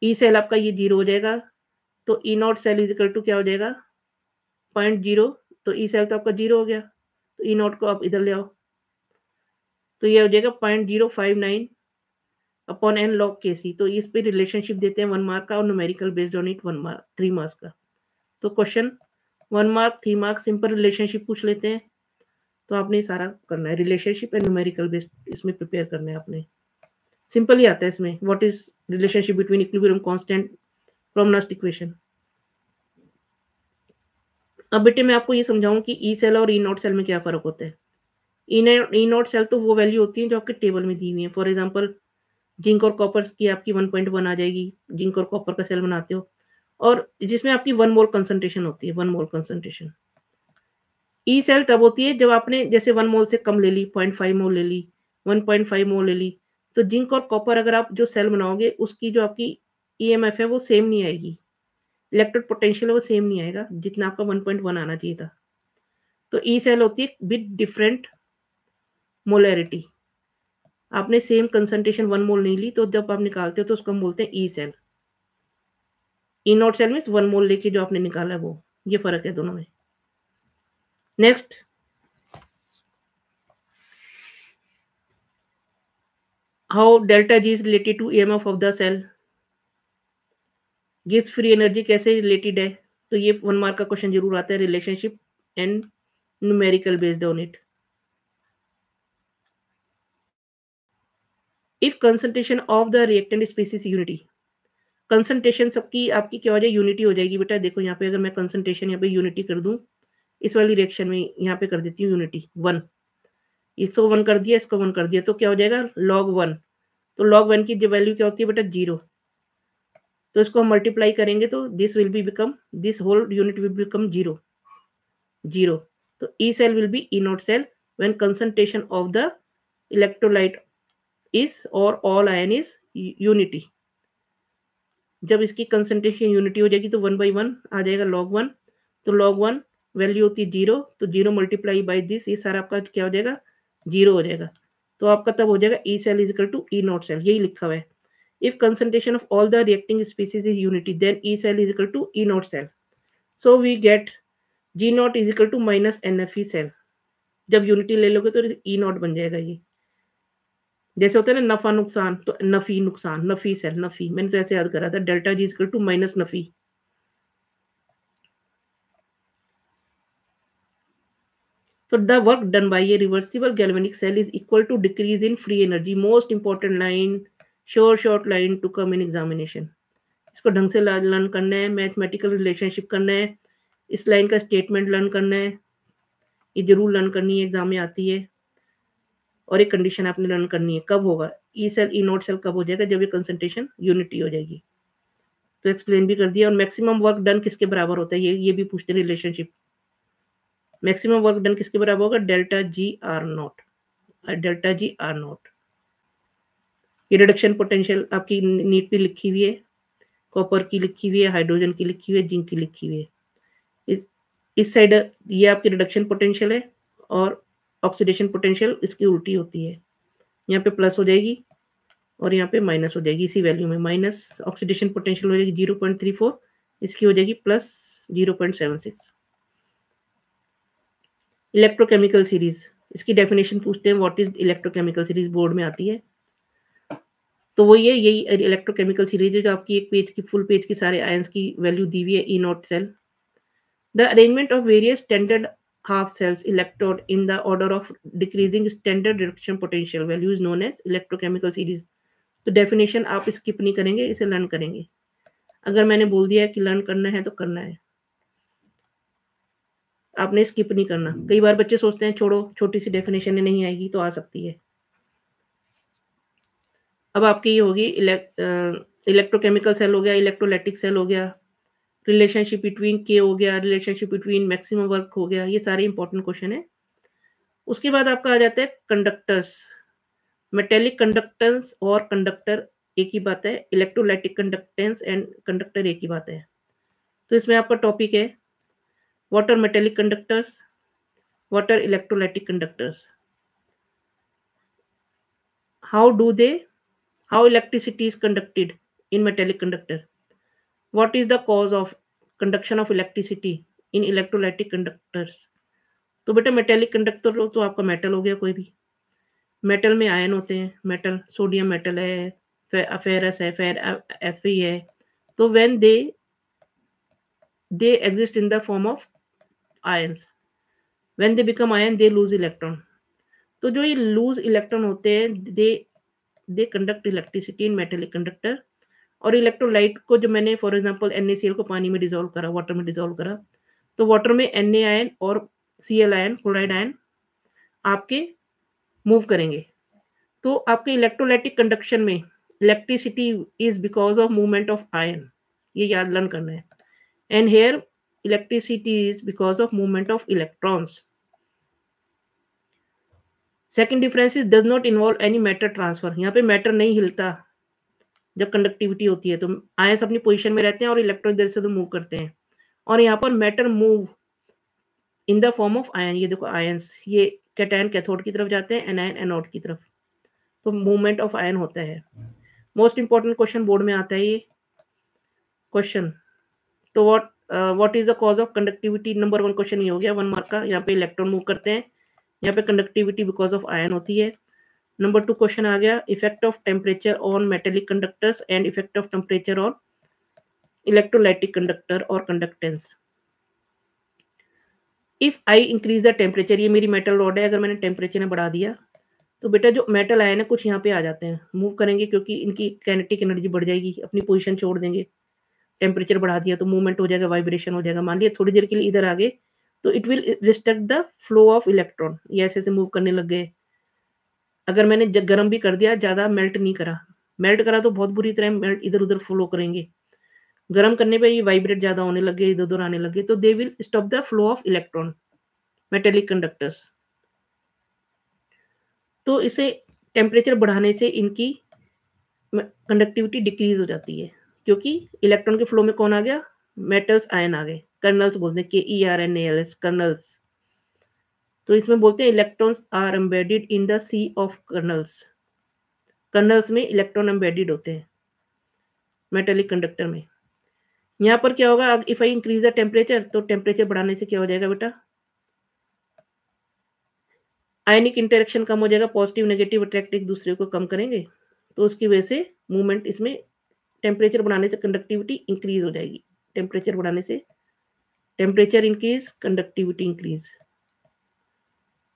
Speaker 1: E cell आपका ये 0 हो जाएगा, तो E naught cell is equal to क्या हो जाएगा 0.0। तो ई सेल तो आपका 0 हो गया, तो ई नॉट को आप इधर ले आओ, तो ये हो जाएगा 0.059 अपॉन एन लॉग के सी। तो इस पे रिलेशनशिप देते हैं 1 मार्क का, और numerical based on it 1 mark 3 marks का। तो question 1 mark 3 mark, simple relationship पूछ लेते हैं। तो आपने सारा करना है, रिलेशनशिप एंड न्यूमेरिकल बेस्ड इसमें प्रिपेयर करना है आपने। सिंपल ही आता है इसमें, what is relationship between equilibrium constant from Nernst equation. अब बेटे मैं आपको ये समझाऊं कि ई सेल और ई नॉट सेल में क्या फर्क होता है। ई नॉट सेल तो वो वैल्यू होती है जो आपके टेबल में दी हुई है। फॉर एग्जांपल जिंक और कॉपर की आपकी 1.1 आ जाएगी, जिंक और कॉपर का सेल बनाते हो, और जिसमें आपकी 1 मोल कंसंट्रेशन होती है, 1 मोल कंसंट्रेशन। ई सेल तब होती है जब आपने जैसे 1 मोल से कम ले ली, 0.5 मोल ले ली, 1.5 मोल ले ली। तो जिंक और कॉपर अगर आप जो सेल बनाओगे उसकी जो आपकी ईएमएफ है वो सेम नहीं आएगी, इलेक्ट्रिक पोटेंशियल है वो सेम नहीं आएगा जितना आपका 1.1 आना चाहिए था। तो ई सेल होती है विद डिफरेंट मोलैरिटी। आपने सेम कंसंट्रेशन 1 मोल नहीं ली, तो जब आप निकालते हो तो उसको हम बोलते हैं E cell. E naught cell means 1 mole लेके जो आपने निकाला है वो, ये फर्क है दोनों में। Next, how delta G is related to EMF of the cell, gives free energy कैसे रिलेटेड है, तो ये 1 मार्क का क्वेश्चन जरूर आता है, relationship and numerical based on it. If concentration of the reactant species unity, concentration सबकी आपकी क्या हो जाएगी, यूनिटी हो जाएगी बेटा। देखो यहाँ पे अगर मैं कंसंट्रेशन यहाँ पे यूनिटी कर दूं, इस वाली रिएक्शन में यहाँ पे कर देती हूँ यूनिटी 1, इसको 1 कर दिया, इसको 1 कर दिया, तो क्या हो जाएगा log 1। तो log 1 की जो वैल्यू क्या होती है बेटा 0, तो इसको हम मल्टीप्लाई करेंगे तो this will be become, this whole unit will become 0 0। तो E cell will be E naught cell when concentration of the electrolyte is or all ion is unity। जब इसकी कंसंट्रेशन यूनिटी हो जाएगी तो 1/1 आ जाएगा log 1। तो log 1 वैल्यू होती है 0, तो 0 मल्टीप्लाई बाय दिस, ये सारा आपका क्या हो जाएगा 0 हो जाएगा। तो आपका तब हो जाएगा E cell is equal to E naught cell, यही लिखा हुआ है। If concentration of all the reacting species is unity, then E cell is equal to E naught cell. So we get G naught is equal to minus NFE cell। जब unity ले लोगे तो E naught बन जाएगा ये। जैसे होता है ना नफा नुकसान, तो नफी नुकसान, नफी सेल, नफी, मैंने तो ऐसे याद करा था, delta G equal to minus नफी। So the work done by a reversible galvanic cell is equal to decrease in free energy। Most important line, short line to come in examination। इसको ढंग से लर्न करना है, mathematical relationship करना है, इस line का स्टेटमेंट लर्न करना है, ये जरूर लर्न करनी है, एग्जाम में आती है। और एक कंडीशन आपने लर्न करनी है, कब होगा ई सेल ई नोट सेल, कब हो जाएगा जब ये कंसंट्रेशन यूनिटी हो जाएगी। तो एक्सप्लेन भी कर दिया। और मैक्सिमम वर्क डन किसके बराबर होता है, ये भी पूछते हैं रिलेशनशिप। मैक्सिमम वर्क डन किसके बराबर होगा, delta G R naught, delta G R naught. ये रिडक्शन पोटेंशियल आपकी नीट पे लिखी हुई है, कॉपर की लिखी हुई है, हाइड्रोजन की लिखी हुई है, जिंक की लिखी हुई है। इस साइड ये आपकी रिडक्शन पोटेंशियल है और ऑक्सीडेशन पोटेंशियल इसकी उल्टी होती है, यहाँ पे प्लस हो जाएगी और यहाँ पे माइनस हो जाएगी। इसी वैल्यू में माइनस ऑक्सीडेशन पोटेंशियल हो जाएगी 0.34, इसकी हो जाएगी प्लस 0.76। इलेक्ट्रोकेमिकल सीरीज, इसकी डेफिनेशन पूछते हैं, what is electrochemical series, board में आती है। तो वो ये यही इलेक्ट्रोकेमिकल सीरीज है जो आपकी एक पेज की, फुल पेज की सारे आयंस की वैल्यू दी हुई है E naught cell. The arrangement of various standard half cells electrode in the order of decreasing standard reduction potential value is known as electrochemical series। तो डेफिनेशन आप skip नहीं करेंगे, इसे लर्न करेंगे। अगर मैंने बोल दिया है कि लर्न करना है तो करना है, आपने स्किप नहीं करना। कई बार बच्चे सोचते हैं छोड़ो छोटी सी डेफिनेशन नहीं आएगी, तो आ सकती है। अब आपकी ये होगी इलेक्ट्रोकेमिकल सेल हो गया, इलेक्ट्रोलाइटिक सेल हो गया, रिलेशनशिप बिटवीन के हो गया, रिलेशनशिप बिटवीन मैक्सिमम वर्क हो गया, ये सारे इंपॉर्टेंट क्वेश्चन है। उसके बाद आपका आ जाता है कंडक्टर्स। मेटेलिक कंडक्टेंस और कंडक्टर एक ही बात है, इलेक्ट्रोलाइटिक कंडक्टेंस एंड कंडक्टर एक ही बात है। तो इसमें आपका टॉपिक है what are metallic conductors, what are electrolytic conductors, how electricity is conducted in metallic conductor, what is the cause of conduction of electricity in electrolytic conductors। तो बेटा मेटेलिक कंडक्टर तो आपका मेटल हो गया, कोई भी मेटल में आयन होते हैं, मेटल सोडियम मेटल है, फेरस है, Fe है। तो when they exist in the form of ions, when they become ion they lose electron। तो जो ये लूज इलेक्ट्रॉन होते हैं they conduct electricity in metallic conductor. और इलेक्ट्रोलाइट को जो मैंने फॉर एग्जांपल NaCl को पानी में डिसॉल्व करा, वाटर में डिसॉल्व करा, तो वाटर में Na आयन और Cl आयन, क्लोराइड आयन आपके मूव करेंगे। तो आपके इलेक्ट्रोलाइटिक कंडक्शन में electricity is because of movement of ion, ये याद लर्न करना है। And here electricity is because of movement of electrons. Second difference is does not involve any matter transfer. यहाँ पे मैटर नहीं हिलता जब कंडक्टिविटी होती है, तो आयंस अपनी पोजीशन में रहते हैं और इलेक्ट्रॉन इधर से तो मूव करते हैं। और यहाँ पर matter move in the form of ion. ये देखो आयंस, ये कैटायन कैथोड की तरफ जाते हैं, एनायन एनोड की तरफ, तो मूवमेंट ऑफ आयन होता है। मोस्ट इंपॉर्टेंट क्वेश्चन बोर्ड में आता है ये क्वेश्चन। तो what is the cause of conductivity, number 1 question ये हो गया 1 मार्क का। यहाँ पे इलेक्ट्रॉन मूव करते हैं, यहाँ पे कंडक्टिविटी बिकॉज ऑफ आयन होती है। नंबर 2 क्वेश्चन आ गया, effect of temperature on metallic conductors and effect of temperature on electrolytic conductor और conductance. If I increase the temperature, ये मेरी मेटल रॉड है, अगर मैंने टेम्परेचर ने बढ़ा दिया तो बेटा जो मेटल आयन है कुछ यहाँ पे आ जाते हैं, मूव करेंगे क्योंकि इनकी काइनेटिक एनर्जी बढ़ जाएगी, अपनी पोजीशन छोड़ देंगे। टेम्परेचर बढ़ा दिया तो मूवमेंट हो जाएगा, वाइब्रेशन हो जाएगा। मान लिया थोड़ी देर के लिए इधर आ गए तो it will restrict the flow of electron, ये ऐसे मूव करने लग गए। अगर मैंने गर्म भी कर दिया, ज्यादा मेल्ट नहीं करा, मेल्ट करा तो बहुत बुरी तरह मेल्ट इधर उधर फ्लो करेंगे। गर्म करने पे ये वाइब्रेट ज्यादा होने लगे, इधर उधर आने लगे, तो they will stop the flow of electron metallic conductors. तो इसे टेम्परेचर बढ़ाने से इनकी कंडक्टिविटी डिक्रीज हो जाती है, क्योंकि इलेक्ट्रॉन के फ्लो में कौन आ गया, मेटल्स आयन आ गए, कर्नल्स बोलते हैं, KERNALS, कर्नल्स। तो इसमें बोलते हैं electrons are embedded in the sea of kernels, kernels में इलेक्ट्रॉन एम्बेडेड होते हैं मेटेलिक कंडक्टर में। यहाँ पर क्या होगा, if I increase the temperature, तो टेम्परेचर बढ़ाने से क्या हो जाएगा बेटा, आयनिक इंटरेक्शन कम हो जाएगा, पॉजिटिव नेगेटिव अट्रैक्ट एक दूसरे को कम करेंगे, तो उसकी वजह से मूवमेंट इसमें, टेम्परेचर बढ़ाने से कंडक्टिविटी इंक्रीज हो जाएगी। टेम्परेचर बढ़ाने से temperature increase, conductivity increase.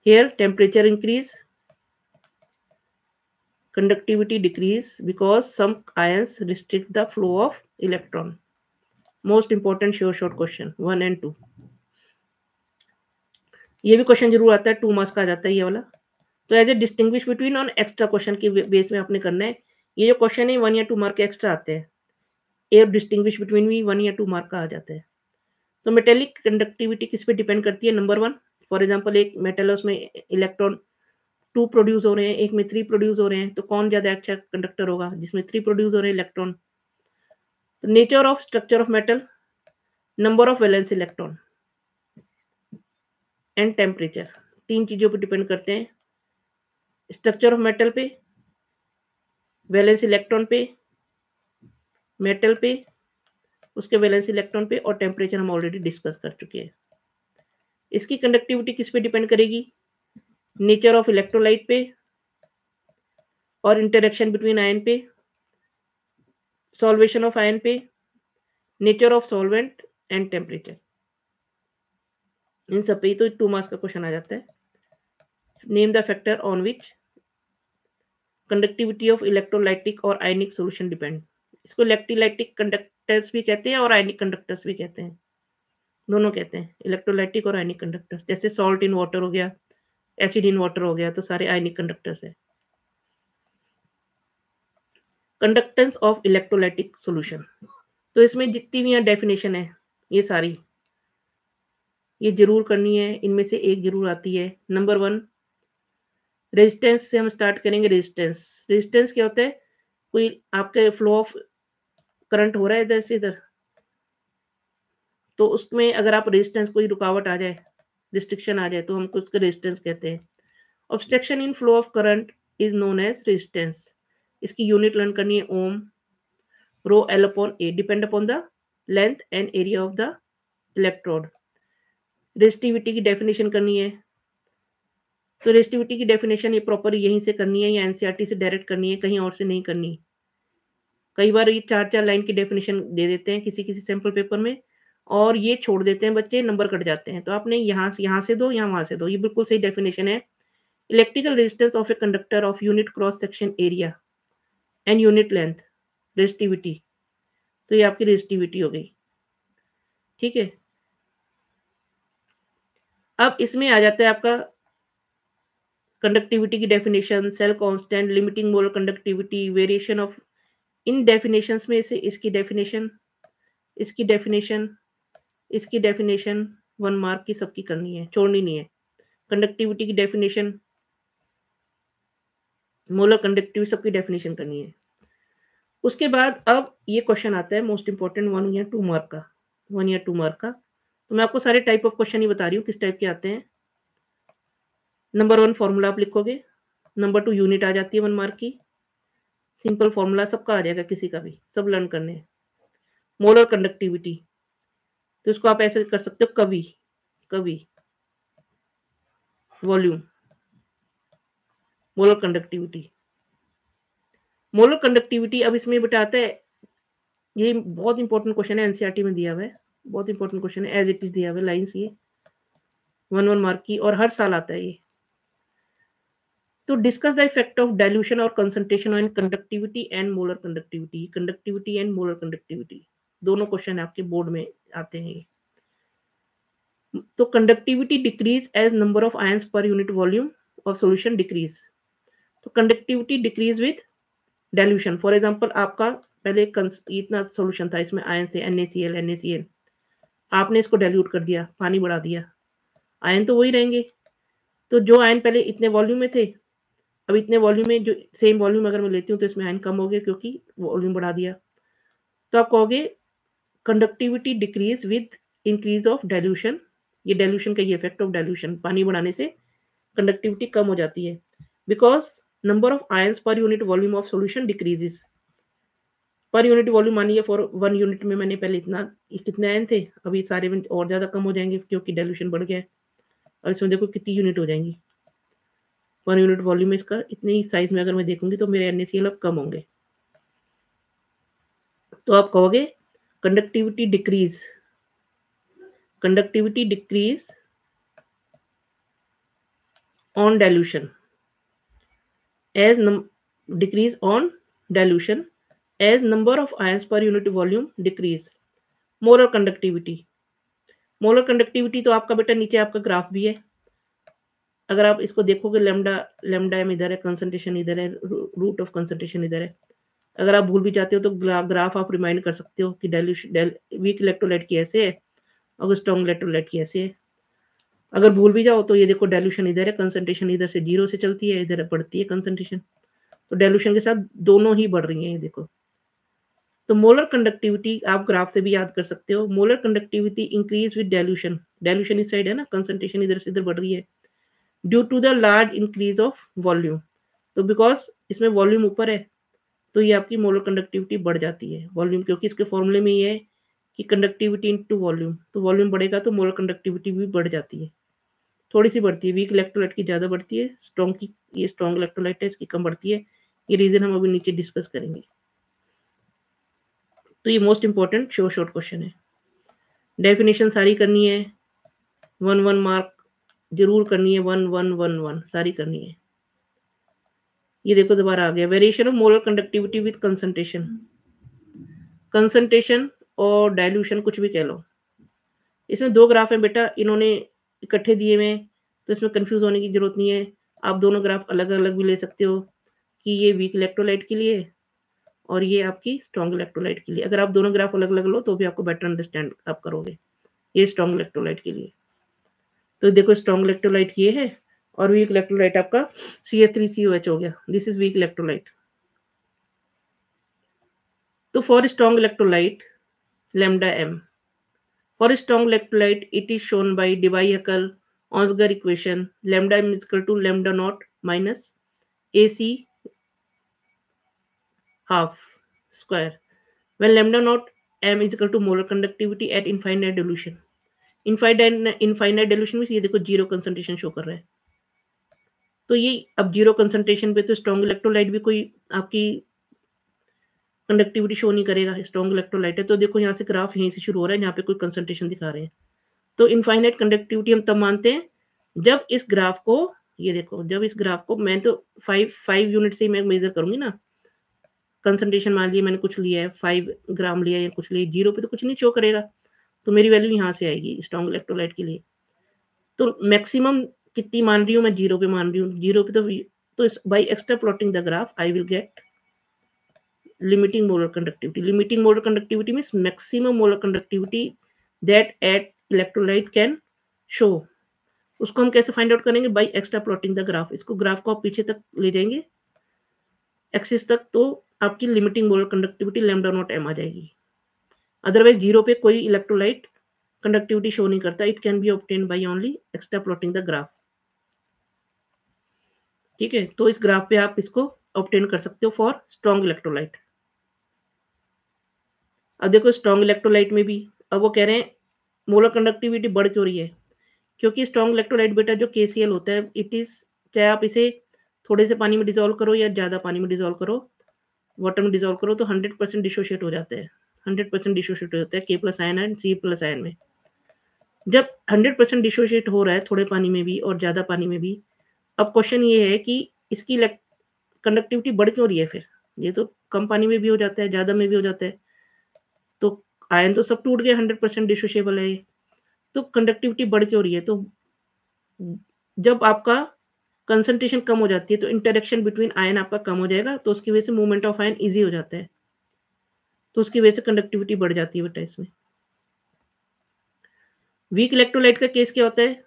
Speaker 1: Here temperature increase, conductivity decrease because some ions restrict the flow of electron. Most important sure short question 1 and 2। ये भी क्वेश्चन जरूर आता है, 2 मार्क्स का आ जाता है ये वाला। तो as a distinguish between on extra question के बेस में आपने करना है। ये जो क्वेश्चन है 1 या 2 मार्क के एक्स्ट्रा आते हैं, ये डिस्टिंग्विश बिटवीन भी 1 या 2 मार्क का आ जाता है। तो मेटेलिक कंडक्टिविटी किस पे डिपेंड करती है, नंबर 1, फॉर एग्जांपल एक मेटल है उसमें इलेक्ट्रॉन 2 प्रोड्यूस हो रहे हैं, एक में 3 प्रोड्यूस हो रहे हैं, तो कौन ज्यादा अच्छा कंडक्टर होगा, जिसमें 3 प्रोड्यूस हो रहे हैं इलेक्ट्रॉन। तो nature of structure of metal, number of valence electron and temperature, 3 चीजों पर डिपेंड करते हैं, स्ट्रक्चर ऑफ मेटल पे, वैलेंस इलेक्ट्रॉन पे, मेटल पे, उसके वैलेंस इलेक्ट्रॉन पे, और टेम्परेचर हम ऑलरेडी डिस्कस कर चुके हैं। इसकी कंडक्टिविटी किस पे डिपेंड करेगी, नेचर ऑफ इलेक्ट्रोलाइट पे और इंटरेक्शन बिटवीन आयन पे, सॉल्वेशन ऑफ आयन पे, nature of solvent and temperature. इन सब पे तो 2 मार्क्स का क्वेश्चन आ जाता है। Name the factor on which conductivity of electrolytic और आयनिक सॉल्यूशन डिपेंड। इसको इलेक्ट्रोलाइटिक कंडक्टर्स भी कहते हैं और आयनिक कंडक्टर्स भी कहते हैं, दोनों कहते हैं, इलेक्ट्रोलाइटिक और आयनिक कंडक्टर्स। जैसे सॉल्ट इन वाटर हो गया, एसिड इन वाटर हो गया, तो सारे आयनिक कंडक्टर्स है। कंडक्टेंस ऑफ इलेक्ट्रोलाइटिक सॉल्यूशन, तो इसमें जितनी भी यहाँ डेफिनेशन है ये सारी, ये जरूर करनी है, इनमें से एक जरूर आती है। नंबर 1, रेजिस्टेंस से हम स्टार्ट करेंगे। रेजिस्टेंस, रेजिस्टेंस क्या होता है, कोई आपके फ्लो ऑफ करंट हो रहा है इधर से इधर, तो उसमें अगर आप रेजिस्टेंस, कोई रुकावट आ जाए, रिस्ट्रिक्शन आ जाए, तो हम उसको रेजिस्टेंस कहते हैं। Obstruction in flow of current is known as resistance. इसकी यूनिट लर्न करनी है ohm, rho L upon A, depend upon the length and area of the electrode. Resistivity की डेफिनेशन करनी है, तो रेजिस्टिविटी की डेफिनेशन ये प्रॉपर यहीं से करनी है या एनसीईआरटी से डायरेक्ट करनी है, कहीं और से नहीं करनी। कई बार ये 4-4 लाइन की डेफिनेशन दे देते हैं किसी किसी सैंपल पेपर में, और ये छोड़ देते हैं बच्चे, नंबर कट जाते हैं। तो आपने यहाँ से दो या वहां से दो, ये बिल्कुल सही डेफिनेशन है। Electrical resistance of a conductor of unit cross section area and unit length, resistivity. तो ये आपकी रेजिस्टिविटी हो गई, ठीक है। अब इसमें आ जाता है आपका कंडक्टिविटी की definition, cell constant, limiting molar conductivity, variation of, इन डेफिनेशंस में से इसकी डेफिनेशन, इसकी डेफिनेशन, इसकी डेफिनेशन 1 मार्क की सबकी करनी है, छोड़नी नहीं है। कंडक्टिविटी की डेफिनेशन, मोलर कंडक्टिविटी, सबकी डेफिनेशन करनी है। उसके बाद अब ये क्वेश्चन आता है मोस्ट इंपोर्टेंट, 1 या 2 मार्क का, 1 या 2 मार्क का। तो मैं आपको सारे टाइप ऑफ क्वेश्चन ही बता रही हूँ किस टाइप के आते हैं। नंबर 1 फॉर्मूला आप लिखोगे, नंबर 2 यूनिट आ जाती है 1 मार्क की, सिंपल फॉर्मूला सबका आ जाएगा, किसी का भी, सब लर्न करने हैं। मोलर कंडक्टिविटी, तो इसको आप ऐसे कर सकते हो, कवि, कवि volume, molar conductivity. Molar conductivity अब इसमें बेटा आता है, ये बहुत इंपॉर्टेंट क्वेश्चन है, एनसीईआरटी में दिया हुआ है, बहुत इंपॉर्टेंट क्वेश्चन है, एज इट इज दिया हुआ है लाइंस ये 1 मार्क की, और हर साल आता है ये। तो discuss the effect of dilution और concentration on conductivity and molar conductivity. Conductivity and molar conductivity दोनों क्वेश्चन आपके बोर्ड में आते हैं। तो conductivity decrease as number of ions per unit volume of solution decrease. तो conductivity decrease with dilution. For example आपका पहले इतना सॉल्यूशन था, इसमें आयन थे NaCl, आपने इसको डाइल्यूट कर दिया, पानी बढ़ा दिया, आयन तो वही रहेंगे। तो जो आयन पहले इतने वॉल्यूम में थे, अब इतने वॉल्यूम में जो सेम वॉल्यूम अगर मैं लेती हूँ तो इसमें आयन कम हो गए क्योंकि वॉल्यूम बढ़ा दिया। तो आप कहोगे conductivity decrease with increase of dilution. ये डाइल्यूशन का ये इफेक्ट ऑफ डाइल्यूशन, पानी बढ़ाने से कंडक्टिविटी कम हो जाती है, because number of ions per unit volume of solution decreases. पर यूनिट वॉल्यूम मानिए फॉर 1 यूनिट में मैंने पहले इतना, कितने आयन थे, अभी सारे में और ज्यादा कम हो जाएंगे क्योंकि डाइल्यूशन बढ़ गया है। और इसमें देखो कितनी यूनिट हो जाएंगी, 1 यूनिट वॉल्यूम में इसका इतने ही साइज में अगर मैं देखूंगी तो मेरे NaCl अब कम होंगे। तो आप कहोगे conductivity decrease on dilution as decrease on dilution as number of ions per unit volume decrease। Molar conductivity तो आपका बेटा नीचे आपका ग्राफ भी है, अगर आप इसको देखोगे लेमडा एम इधर है, कंसंट्रेशन इधर है, रूट ऑफ कंसंट्रेशन इधर है। अगर आप भूल भी जाते हो तो ग्राफ आप रिमाइंड कर सकते हो कि वीक इलेक्ट्रोलाइट की ऐसे है और स्ट्रॉन्ग इलेक्ट्रोलाइट की ऐसे है। अगर भूल भी जाओ तो ये देखो डाइल्यूशन इधर है, कंसंट्रेशन इधर से 0 से चलती है, इधर बढ़ती है कंसंट्रेशन, तो डाइल्यूशन के साथ दोनों ही बढ़ रही हैं ये देखो। तो मोलर कंडक्टिविटी आप ग्राफ से भी याद कर सकते हो, molar conductivity increase with dilution, dilution इस साइड है ना, कंसंट्रेशन इधर से इधर बढ़ रही है, due to the large increase of volume. तो बिकॉज इसमें वॉल्यूम ऊपर है तो ये आपकी मोलर कंडक्टिविटी बढ़ जाती है, वॉल्यूम, क्योंकि इसके फॉर्मूले में ये है कि कंडक्टिविटी इनटू वॉल्यूम, तो वॉल्यूम बढ़ेगा तो मोलर कंडक्टिविटी भी बढ़ जाती है, थोड़ी सी बढ़ती है, वीक इलेक्ट्रोलाइट की ज्यादा बढ़ती है, स्ट्रॉन्ग की, ये स्ट्रॉन्ग इलेक्ट्रोलाइट है इसकी कम बढ़ती है। ये रीजन हम अभी नीचे डिस्कस करेंगे। तो ये मोस्ट इंपॉर्टेंट शॉर्ट क्वेश्चन है, डेफिनेशन सारी करनी है, 1 मार्क जरूर करनी है, 1 सारी करनी है। ये देखो दोबारा आ गया, variation of molar conductivity with concentration और डाइल्यूशन, कुछ भी कह लो। इसमें 2 ग्राफ है बेटा, इन्होंने इकट्ठे दिए हुए, तो इसमें कंफ्यूज होने की जरूरत नहीं है, आप दोनों ग्राफ अलग अलग भी ले सकते हो कि ये वीक इलेक्ट्रोलाइट के लिए और ये आपकी स्ट्रॉन्ग इलेक्ट्रोलाइट के लिए। अगर आप दोनों ग्राफ अलग अलग लो तो भी आपको बेटर अंडरस्टैंड आप करोगे। ये स्ट्रॉन्ग इलेक्ट्रोलाइट के लिए, तो देखो स्ट्रॉन्ग इलेक्ट्रोलाइट ये है और वीक इलेक्ट्रोलाइट आपका CH3COH हो गया, दिस इज वीक इलेक्ट्रोलाइट। तो for strong electrolyte lambda m, for strong electrolyte it is shown by Debye-Huckel-Onsger equation, lambda m is equal to lambda naught minus AC half square, when lambda naught m is equal to molar conductivity at infinite dilution। Infinite dilution में ये देखो 0 concentration show कर रहा है, तो ये अब 0 concentration पे तो स्ट्रॉन्ग इलेक्ट्रोलाइट भी कोई आपकी कंडक्टिविटी शो नहीं करेगा, स्ट्रॉन्ग इलेक्ट्रोलाइट है। तो देखो यहाँ से ग्राफ यहीं से शुरू हो रहा है, यहाँ पे कोई कंसंट्रेशन दिखा रहे हैं, तो इनफाइनाइट कंडक्टिविटी हम तब मानते हैं जब इस ग्राफ को, ये देखो जब इस ग्राफ को, मैं तो 5 यूनिट से मैं मेजर करूंगी ना, कंसंट्रेशन मान लिया मैंने कुछ लिया है 5 ग्राम लिया या कुछ लिया, 0 पे तो कुछ नहीं शो करेगा, तो मेरी वैल्यू यहाँ से आएगी स्ट्रॉन्ग इलेक्ट्रोलाइट के लिए। तो मैक्सिमम कितनी मान रही हूँ मैं, 0 पे मान रही हूँ, 0 पे तो by extra plotting the graph I will get limiting molar conductivity. Limiting molar conductivity means maximum molar conductivity that at electrolyte can show. उसको हम कैसे फाइंड आउट करेंगे, by extra plotting the graph. इसको ग्राफ को आप पीछे तक ले जाएंगे एक्सिस तक, तो आपकी limiting molar conductivity lambda naught m आ जाएगी। अदरवाइज 0 पे कोई इलेक्ट्रोलाइट कंडक्टिविटी शो नहीं करता, it can be obtain by only extra plotting the graph. ठीक है, तो इस ग्राफ पे आप इसको ऑब्टेन कर सकते हो फॉर स्ट्रॉन्ग इलेक्ट्रोलाइट। अब देखो स्ट्रॉन्ग इलेक्ट्रोलाइट में भी अब वो कह रहे हैं मोलर कंडक्टिविटी बढ़ क्यों रही है, क्योंकि स्ट्रॉन्ग इलेक्ट्रोलाइट बेटा जो KCl होता है, इट इज, चाहे आप इसे थोड़े से पानी में डिसॉल्व करो या ज़्यादा पानी में डिसॉल्व करो, वाटर में डिसॉल्व करो तो 100% डिसोशिएट हो जाते हैं। 100% डिसोशिएट हो जाता है K+ ion and C+ ion में। जब 100% डिसोशिएट हो रहा है थोड़े पानी में भी और ज़्यादा पानी में भी, अब क्वेश्चन ये है कि इसकी कंडक्टिविटी बढ़ क्यों रही है फिर? ये तो कम पानी में भी हो जाता है, ज़्यादा में भी हो जाता है। तो आयन तो सब टूट गए, 100% डिसोशिएबल है ये। तो कंडक्टिविटी बढ़ क्यों रही है? तो जब आपका कंसंट्रेशन कम हो जाती है तो इंटरेक्शन बिटवीन आयन आपका कम हो जाएगा, तो उसकी वजह से मूवमेंट ऑफ आयन ईज़ी हो जाता है। तो उसकी वजह से कंडक्टिविटी बढ़ जाती है बेटा इसमें। वीक इलेक्ट्रोलाइट का केस क्या होता है?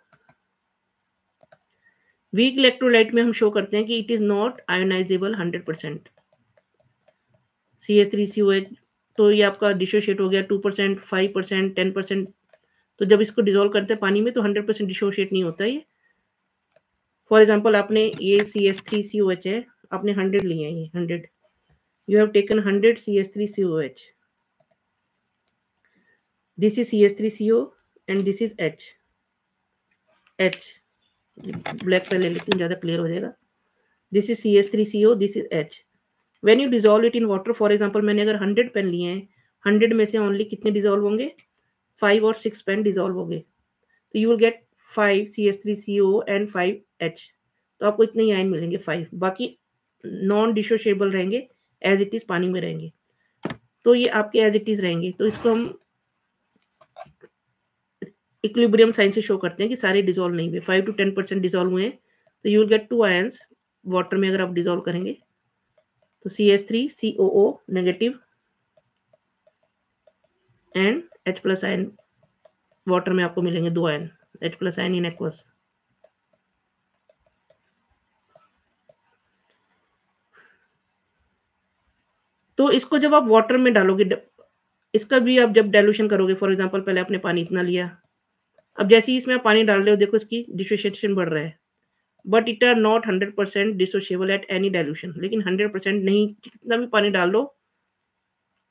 Speaker 1: वीक इलेक्ट्रोलाइट में हम शो करते हैं कि it is not ionisable 100%। CH3COH तो ये आपका डिसोशिएट हो गया 2%, 5%, 10%। तो जब इसको डिसॉल्व करते हैं पानी में तो 100% डिसोशिएट नहीं होता ये। फॉर एग्जांपल आपने ये CH3COH है, आपने 100 लिए हैं ये 100। You have taken 100 CH3COH. This is CH3CO and this is H. H. Black pen ले लेती हूँ, ज़्यादा क्लियर हो जाएगा। This is CH3CO, this is H. When you dissolve it in water, for example, मैंने अगर 100 पेन लिए हैं, 100 में से ओनली कितने डिसॉल्व होंगे? 5 और 6 पेन डिसॉल्व होंगे। तो you will gate 5 CH3CO and 5 H. तो आपको इतने ही आयन मिलेंगे 5, बाकी नॉन डिसोशिएबल रहेंगे, एज इट इज पानी में रहेंगे। तो ये आपके एज इट इज रहेंगे। तो इसको हम इक्विलिब्रियम साइन से शो करते हैं कि सारे डिसॉल्व नहीं हुए, 5 to 10% डिसॉल्व हुए हैं। तो you will gate 2 ions water में अगर आप डिसॉल्व करेंगे तो CH3COO negative and H+ ion water में आपको मिलेंगे 2 ion, H+ ion in aqueous. तो इसको जब आप वाटर में डालोगे, इसका भी आप जब डाइल्यूशन करोगे, फॉर एग्जांपल पहले आपने पानी इतना लिया, अब जैसे ही इसमें आप पानी डाल रहे हो देखो इसकी डिसोसिएशन बढ़ रहा है, but it are not 100% dissociable at any dilution. लेकिन 100% नहीं, कितना भी पानी डाल लो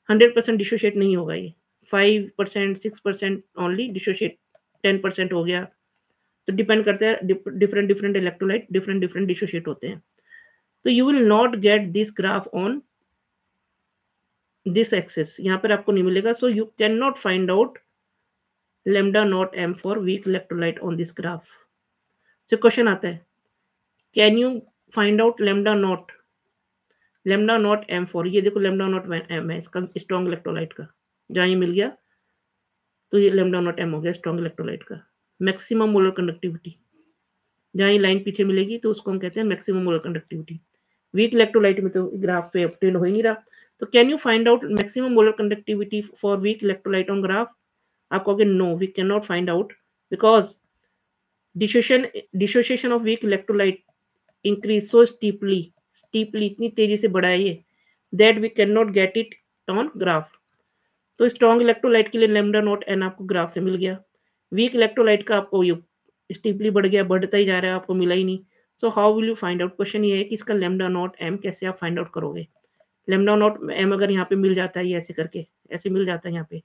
Speaker 1: 100% डिसोशिएट नहीं होगा ये। 5%, 6% ओनली डिसोशिएट, 10% हो गया। तो डिपेंड करता है, different different electrolyte different different dissociate होते हैं। तो you will not get this graph on this axis, यहाँ पर आपको नहीं मिलेगा। So you can not find out lambda naught m for weak electrolyte on this graph. So question आता है, can you find out lambda naught m for, ये देखो lambda naught m है इसका स्ट्रॉन्ग इलेक्ट्रोलाइट का, जहाँ ये मिल गया तो ये lambda naught m हो गया स्ट्रॉन्ग इलेक्ट्रोलाइट का। मैक्सिमम मोलर कंडक्टिविटी, जहाँ ये लाइन पीछे मिलेगी तो उसको हम कहते हैं maximum molar conductivity. Weak electrolyte में तो ग्राफ पे ऑब्टेन हो ही नहीं रहा। तो can you find out maximum molar conductivity for weak electrolyte on graph? आप कहोगे no, we can not find out because dissociation of weak electrolyte increase so steeply इतनी तेजी से बढ़ा है ये, that we can not get it on graph. तो strong electrolyte के लिए lambda naught n आपको ग्राफ से मिल गया, वीक इलेक्ट्रोलाइट का आपको ये स्टीपली बढ़ गया, बढ़ता ही जा रहा है, आपको मिला ही नहीं। So how will you find out? Question ये है कि इसका lambda naught m कैसे आप फाइंड आउट करोगे? lambda naught m अगर यहाँ पे मिल जाता है, ये ऐसे करके ऐसे मिल जाता है यहाँ पे,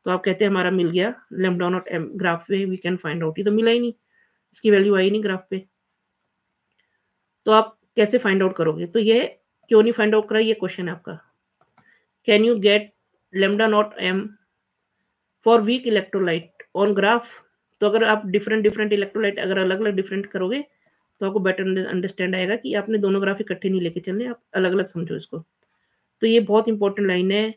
Speaker 1: तो आप कहते हैं हमारा मिल गया lambda naught m ग्राफ पे, वी कैन फाइंड आउट। ये तो मिला ही नहीं, इसकी वैल्यू आई नहीं ग्राफ पे, तो आप कैसे फाइंड आउट करोगे? तो ये क्यों नहीं फाइंड आउट करा, ये क्वेश्चन है आपका। Can you get lambda naught m for weak electrolyte on graph? तो अगर आप डिफरेंट इलेक्ट्रोलाइट अगर अलग अलग डिफरेंट करोगे तो आपको बेटर अंडरस्टैंड आएगा कि आपने दोनों ग्राफ इकट्ठे नहीं लेके चलने, आप अलग अलग समझो इसको। तो ये बहुत इंपॉर्टेंट लाइन है,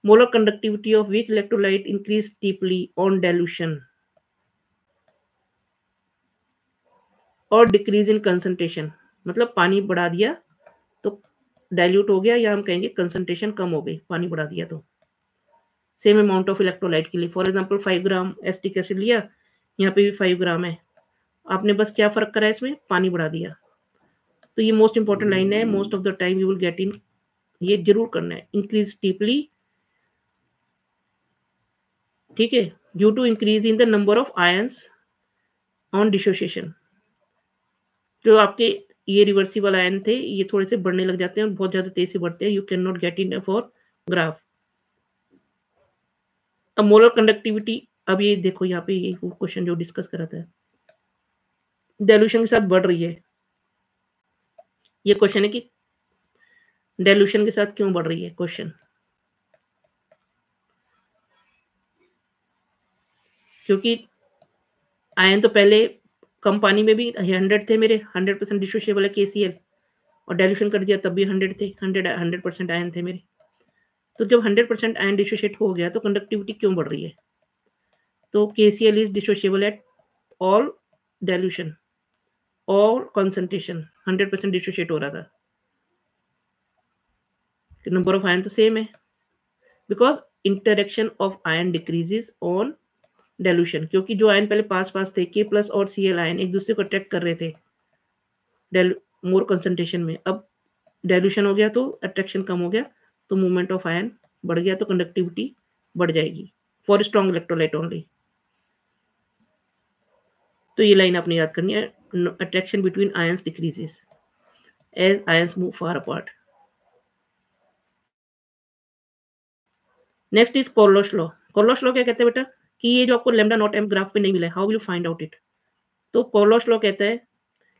Speaker 1: molar conductivity of weak electrolyte increase steeply on dilution और डिक्रीज इन कंसंट्रेशन। मतलब पानी बढ़ा दिया तो डाइल्यूट हो गया, या हम कहेंगे कंसंट्रेशन कम हो गई, पानी बढ़ा दिया तो। सेम अमाउंट ऑफ इलेक्ट्रोलाइट के लिए, for example 5 gram acetic acid लिया, यहाँ पे भी 5 ग्राम है, आपने बस क्या फर्क करा है इसमें, पानी बढ़ा दिया। तो ये मोस्ट इंपॉर्टेंट लाइन है, most of the time you will get in, ये जरूर करना है, इंक्रीज स्टीपली, ठीक है, due to increase in the number of ions on dissociation. जो आपके ये रिवर्सिबल आयन थे ये थोड़े से बढ़ने लग जाते हैं और बहुत ज्यादा तेज से बढ़ते हैं, you can not get in for graph. अब मोलर कंडक्टिविटी, अब ये देखो यहाँ पे ये क्वेश्चन जो डिस्कस करा था, डाइल्यूशन के साथ बढ़ रही है ये क्वेश्चन है कि डाइल्यूशन के साथ क्यों बढ़ रही है क्वेश्चन, क्योंकि आयन तो पहले कम पानी में भी 100 थे मेरे, 100% डिसोशिएबल है KCl, और डाइल्यूशन कर दिया तब भी 100 थे, 100% आयन थे मेरे। तो जब 100% आयन डिसोशिएट हो गया तो कंडक्टिविटी क्यों बढ़ रही है? तो KCl is dissociable at all dilution, all concentration, 100% dissociate हो रहा था, नंबर ऑफ आयन तो सेम है, because interaction of ion decreases on dilution, क्योंकि जो आयन पहले पास पास थे K+ और Cl आयन एक दूसरे को अट्रैक्ट कर रहे थे मोर कंसंट्रेशन में, अब डाइल्यूशन हो गया तो अट्रैक्शन कम हो गया, तो मूवमेंट ऑफ आयन बढ़ गया, तो कंडक्टिविटी बढ़ जाएगी फॉर स्ट्रॉन्ग इलेक्ट्रोलाइट ओनली। तो ये लाइन आपने याद करनी है, attraction between ions decreases as ions move far apart. Next is Kohlrausch law. Kohlrausch law क्या कहते हैं बेटा, कि ये जो आपको लैम्डा नॉट एम ग्राफ पे नहीं मिला है, how will you find out it? तो कोरलोस लॉ कहता है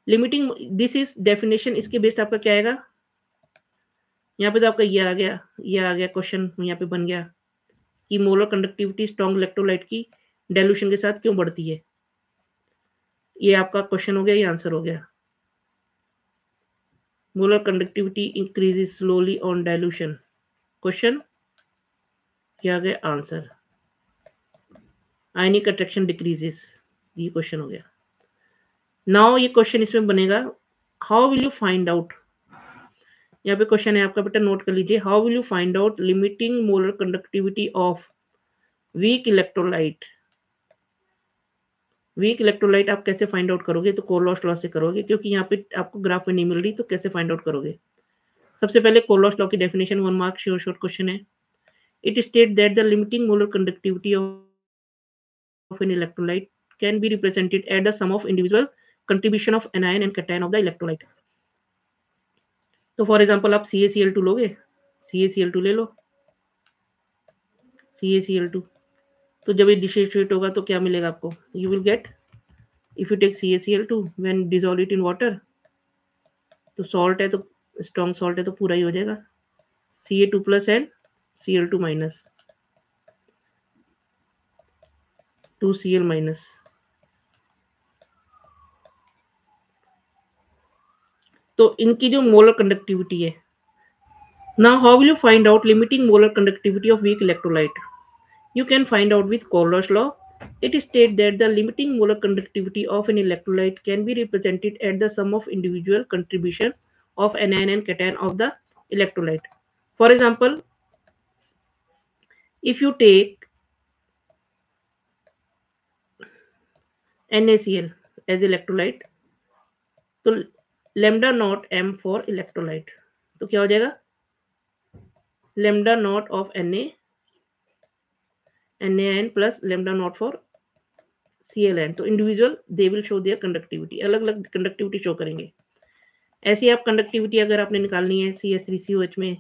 Speaker 1: लिमिटिंग, दिस इज डेफिनेशन, इसके बेस्ड आपका क्या आएगा, यहाँ पे तो आपका ये आ गया क्वेश्चन यहाँ पे बन गया कि मोलर कंडक्टिविटी स्ट्रॉन्ग इलेक्ट्रोलाइट की डाइल्यूशन के साथ क्यों बढ़ती है। ये आपका क्वेश्चन हो गया, ये आंसर हो गया। Molar conductivity increases slowly on dilution, question क्या आ गया आंसर। आयनिक अट्रैक्शन डिक्रीजेस, ये क्वेश्चन हो गया। नाउ ये क्वेश्चन इसमें बनेगा, how will you find out, यहाँ पे क्वेश्चन है आपका बेटा, नोट कर लीजिए, how will you find out limiting molar conductivity of weak electrolyte. Weak electrolyte आप कैसे फाइंड आउट करोगे, तो कोरलोस लॉ से करोगे, क्योंकि यहाँ पे आपको ग्राफ में नहीं मिल रही, तो कैसे फाइंड आउट करोगे। सबसे पहले कोरलोस लॉ की डेफिनेशन, 1 मार्क शॉर्ट क्वेश्चन है। It state that the limiting molar conductivity of an electrolyte can be represented at the sum of individual contribution of anion and cation of the electrolyte. तो for example आप CaCl2 लोगे, CaCl2 ले लो, CaCl2, तो जब ये dissociate होगा तो क्या मिलेगा आपको, you will get, if you take CaCl2 when dissolve it in water, तो सॉल्ट है, तो स्ट्रॉन्ग सॉल्ट है, तो पूरा ही हो जाएगा Ca2+ एंड Cl2-, 2Cl-। तो इनकी जो मोलर कंडक्टिविटी है, now how will you find out limiting molar conductivity of weak electrolyte, you can find out with Coriolis law. It states that the limiting molar conductivity of an electrolyte can be represented at the sum of individual contribution of anion and cation of the electrolyte. For example, if you take NaCl as electrolyte, तो lambda naught m for electrolyte, तो क्या हो जाएगा, lambda naught of NaN plus lambda naught for Cln, तो individual they will show there conductivity, अलग अलग conductivity show करेंगे। ऐसी आप कंडक्टिविटी अगर आपने निकालनी है CH3COH में,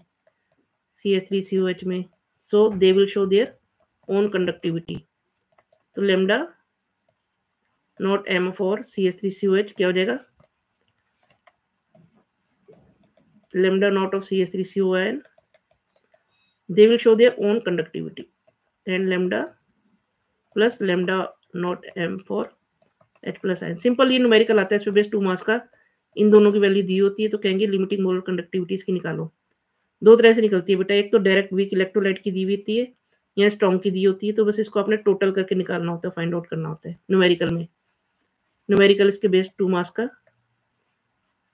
Speaker 1: CH3COH में, so they will show their own conductivity. तो lambda naught m for CH3COH क्या हो जाएगा, lambda naught of CH3CON, they will show their own conductivity, and lambda plus lambda naught m for H+ ion. Simple ये numerical आता है, इस पे base 2 marks का, इन दोनों की वैल्यू दी होती है, तो कहेंगे लिमिटिंग मोलर कंडक्टिविटी इसकी निकालो। दो तरह से निकलती है बेटा, एक तो डायरेक्ट वीक इलेक्ट्रोलाइट की दी होती है या स्ट्रॉन्ग की दी होती है, तो बस इसको आपने टोटल करके निकालना होता है, फाइंड आउट करना होता है न्यूमेरिकल में। न्यूमेरिकल इसके बेस 2 मार्क्स का,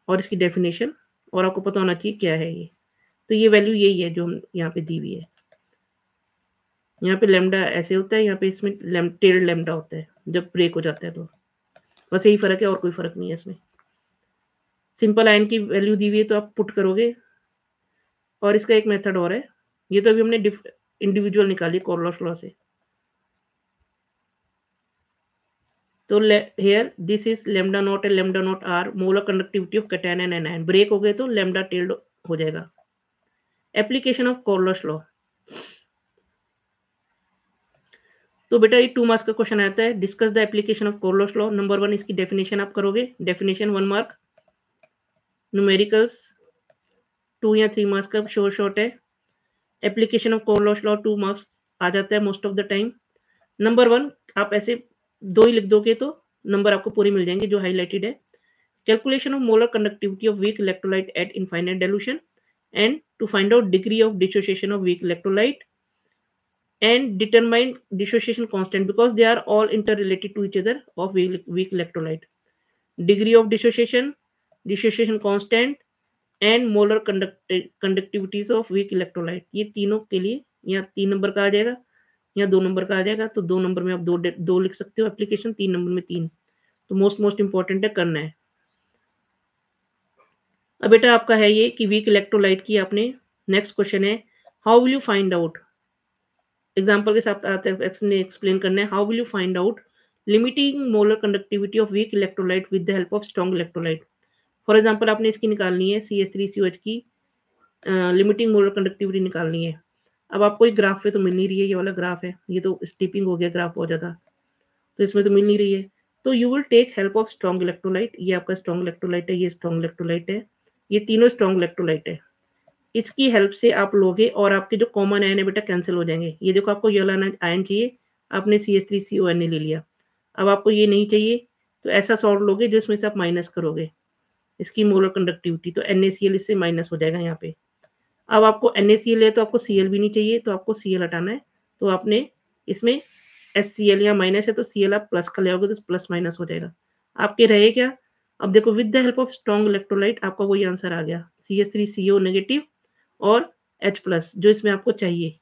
Speaker 1: और इसकी डेफिनेशन, और आपको पता होना चाहिए क्या है ये। तो ये वैल्यू यही है जो यहाँ पे दी हुई है। यहाँ पे लेमडा ऐसे होता है, यहाँ पे इसमें टेल्ड लेमडा होता है जब ब्रेक हो जाता है, तो बस यही फर्क है, और कोई फर्क नहीं है इसमें। सिंपल आयन की वैल्यू दी हुई है तो आप पुट करोगे, और इसका एक मेथड और है, ये तो अभी हमने इंडिविजुअल निकाली कोरलोस लॉ से। तो here this is lambda naught and lambda naught are molar conductivity of cation and anion, break हो गए तो लेमडा टेल्ड हो जाएगा। एप्लीकेशन ऑफ कोरलोस लॉ, तो बेटा ये 2 मार्क्स का क्वेश्चन आता है, discuss the application of Kohlrausch law. Number 1 इसकी डेफिनेशन आप करोगे, डेफिनेशन 1 मार्क, न्यूमेरिकल्स 2 या 3 मार्क्स का श्योर शॉट है। एप्लीकेशन ऑफ कोलोश लॉ 2 मार्क्स आ जाता है most of the time. Number 1 आप ऐसे 2 ही लिख दोगे तो नंबर आपको पूरे मिल जाएंगे जो हाईलाइटेड है। Calculation of molar conductivity of weak electrolyte at infinite dilution and to find out degree of dissociation of weak electrolyte and determine dissociation constant because they are all interrelated to each other of weak electrolyte. Degree of dissociation constant and molar conductivities of weak electrolyte, ये तीनों के लिए यहाँ 3 number का आ जाएगा, यहाँ 2 number का आ जाएगा। तो 2 नंबर में आप 2 लिख सकते हो एप्लीकेशन, 3 नंबर में 3। तो मोस्ट इंपॉर्टेंट है, करना है। अब बेटा आपका है ये कि वीक इलेक्ट्रोलाइट की आपने नेक्स्ट क्वेश्चन है how will you find out, example के साथ एक्सप्लेन करना है। How will you find out limiting molar conductivity of weak electrolyte with the help of strong electrolyte. For example आपने इसकी निकालनी है CH3COH की लिमिटिंग मोलर कंडक्टिविटी निकालनी है। अब आपको एक ग्राफ पे तो मिल नहीं रही है, ये वाला ग्राफ है, ये तो स्टिपिंग हो गया ग्राफ बहुत ज़्यादा, तो इसमें तो मिल नहीं रही है। तो you will take help of strong electrolyte, ये आपका स्ट्रॉन्ग इलेक्ट्रोलाइट है, ये स्ट्रॉन्ग इलेक्ट्रोलाइट है, ये तीनों स्ट्रॉन्ग इलेक्ट्रोलाइट है। इसकी हेल्प से आप लोगे और आपके जो कॉमन आयन है बेटा कैंसिल हो जाएंगे। ये देखो आपको ये वाला आयन चाहिए, आपने CH3CON ले लिया। अब आपको ये नहीं चाहिए तो ऐसा सॉल्ट लोगे जिसमें से आप माइनस करोगे इसकी मोलर कंडक्टिविटी, तो NaCl इससे माइनस हो जाएगा यहाँ पे। अब आपको NaCl है तो आपको Cl भी नहीं चाहिए, तो आपको Cl हटाना है, तो आपने इसमें HCl यहाँ माइनस है तो Cl आप प्लस का ले आओगे तो प्लस माइनस हो जाएगा। आपके रहे क्या, अब देखो with the help of strong electrolyte आपका वही आंसर आ गया, CH3CO नेगेटिव और H प्लस जो इसमें आपको चाहिए।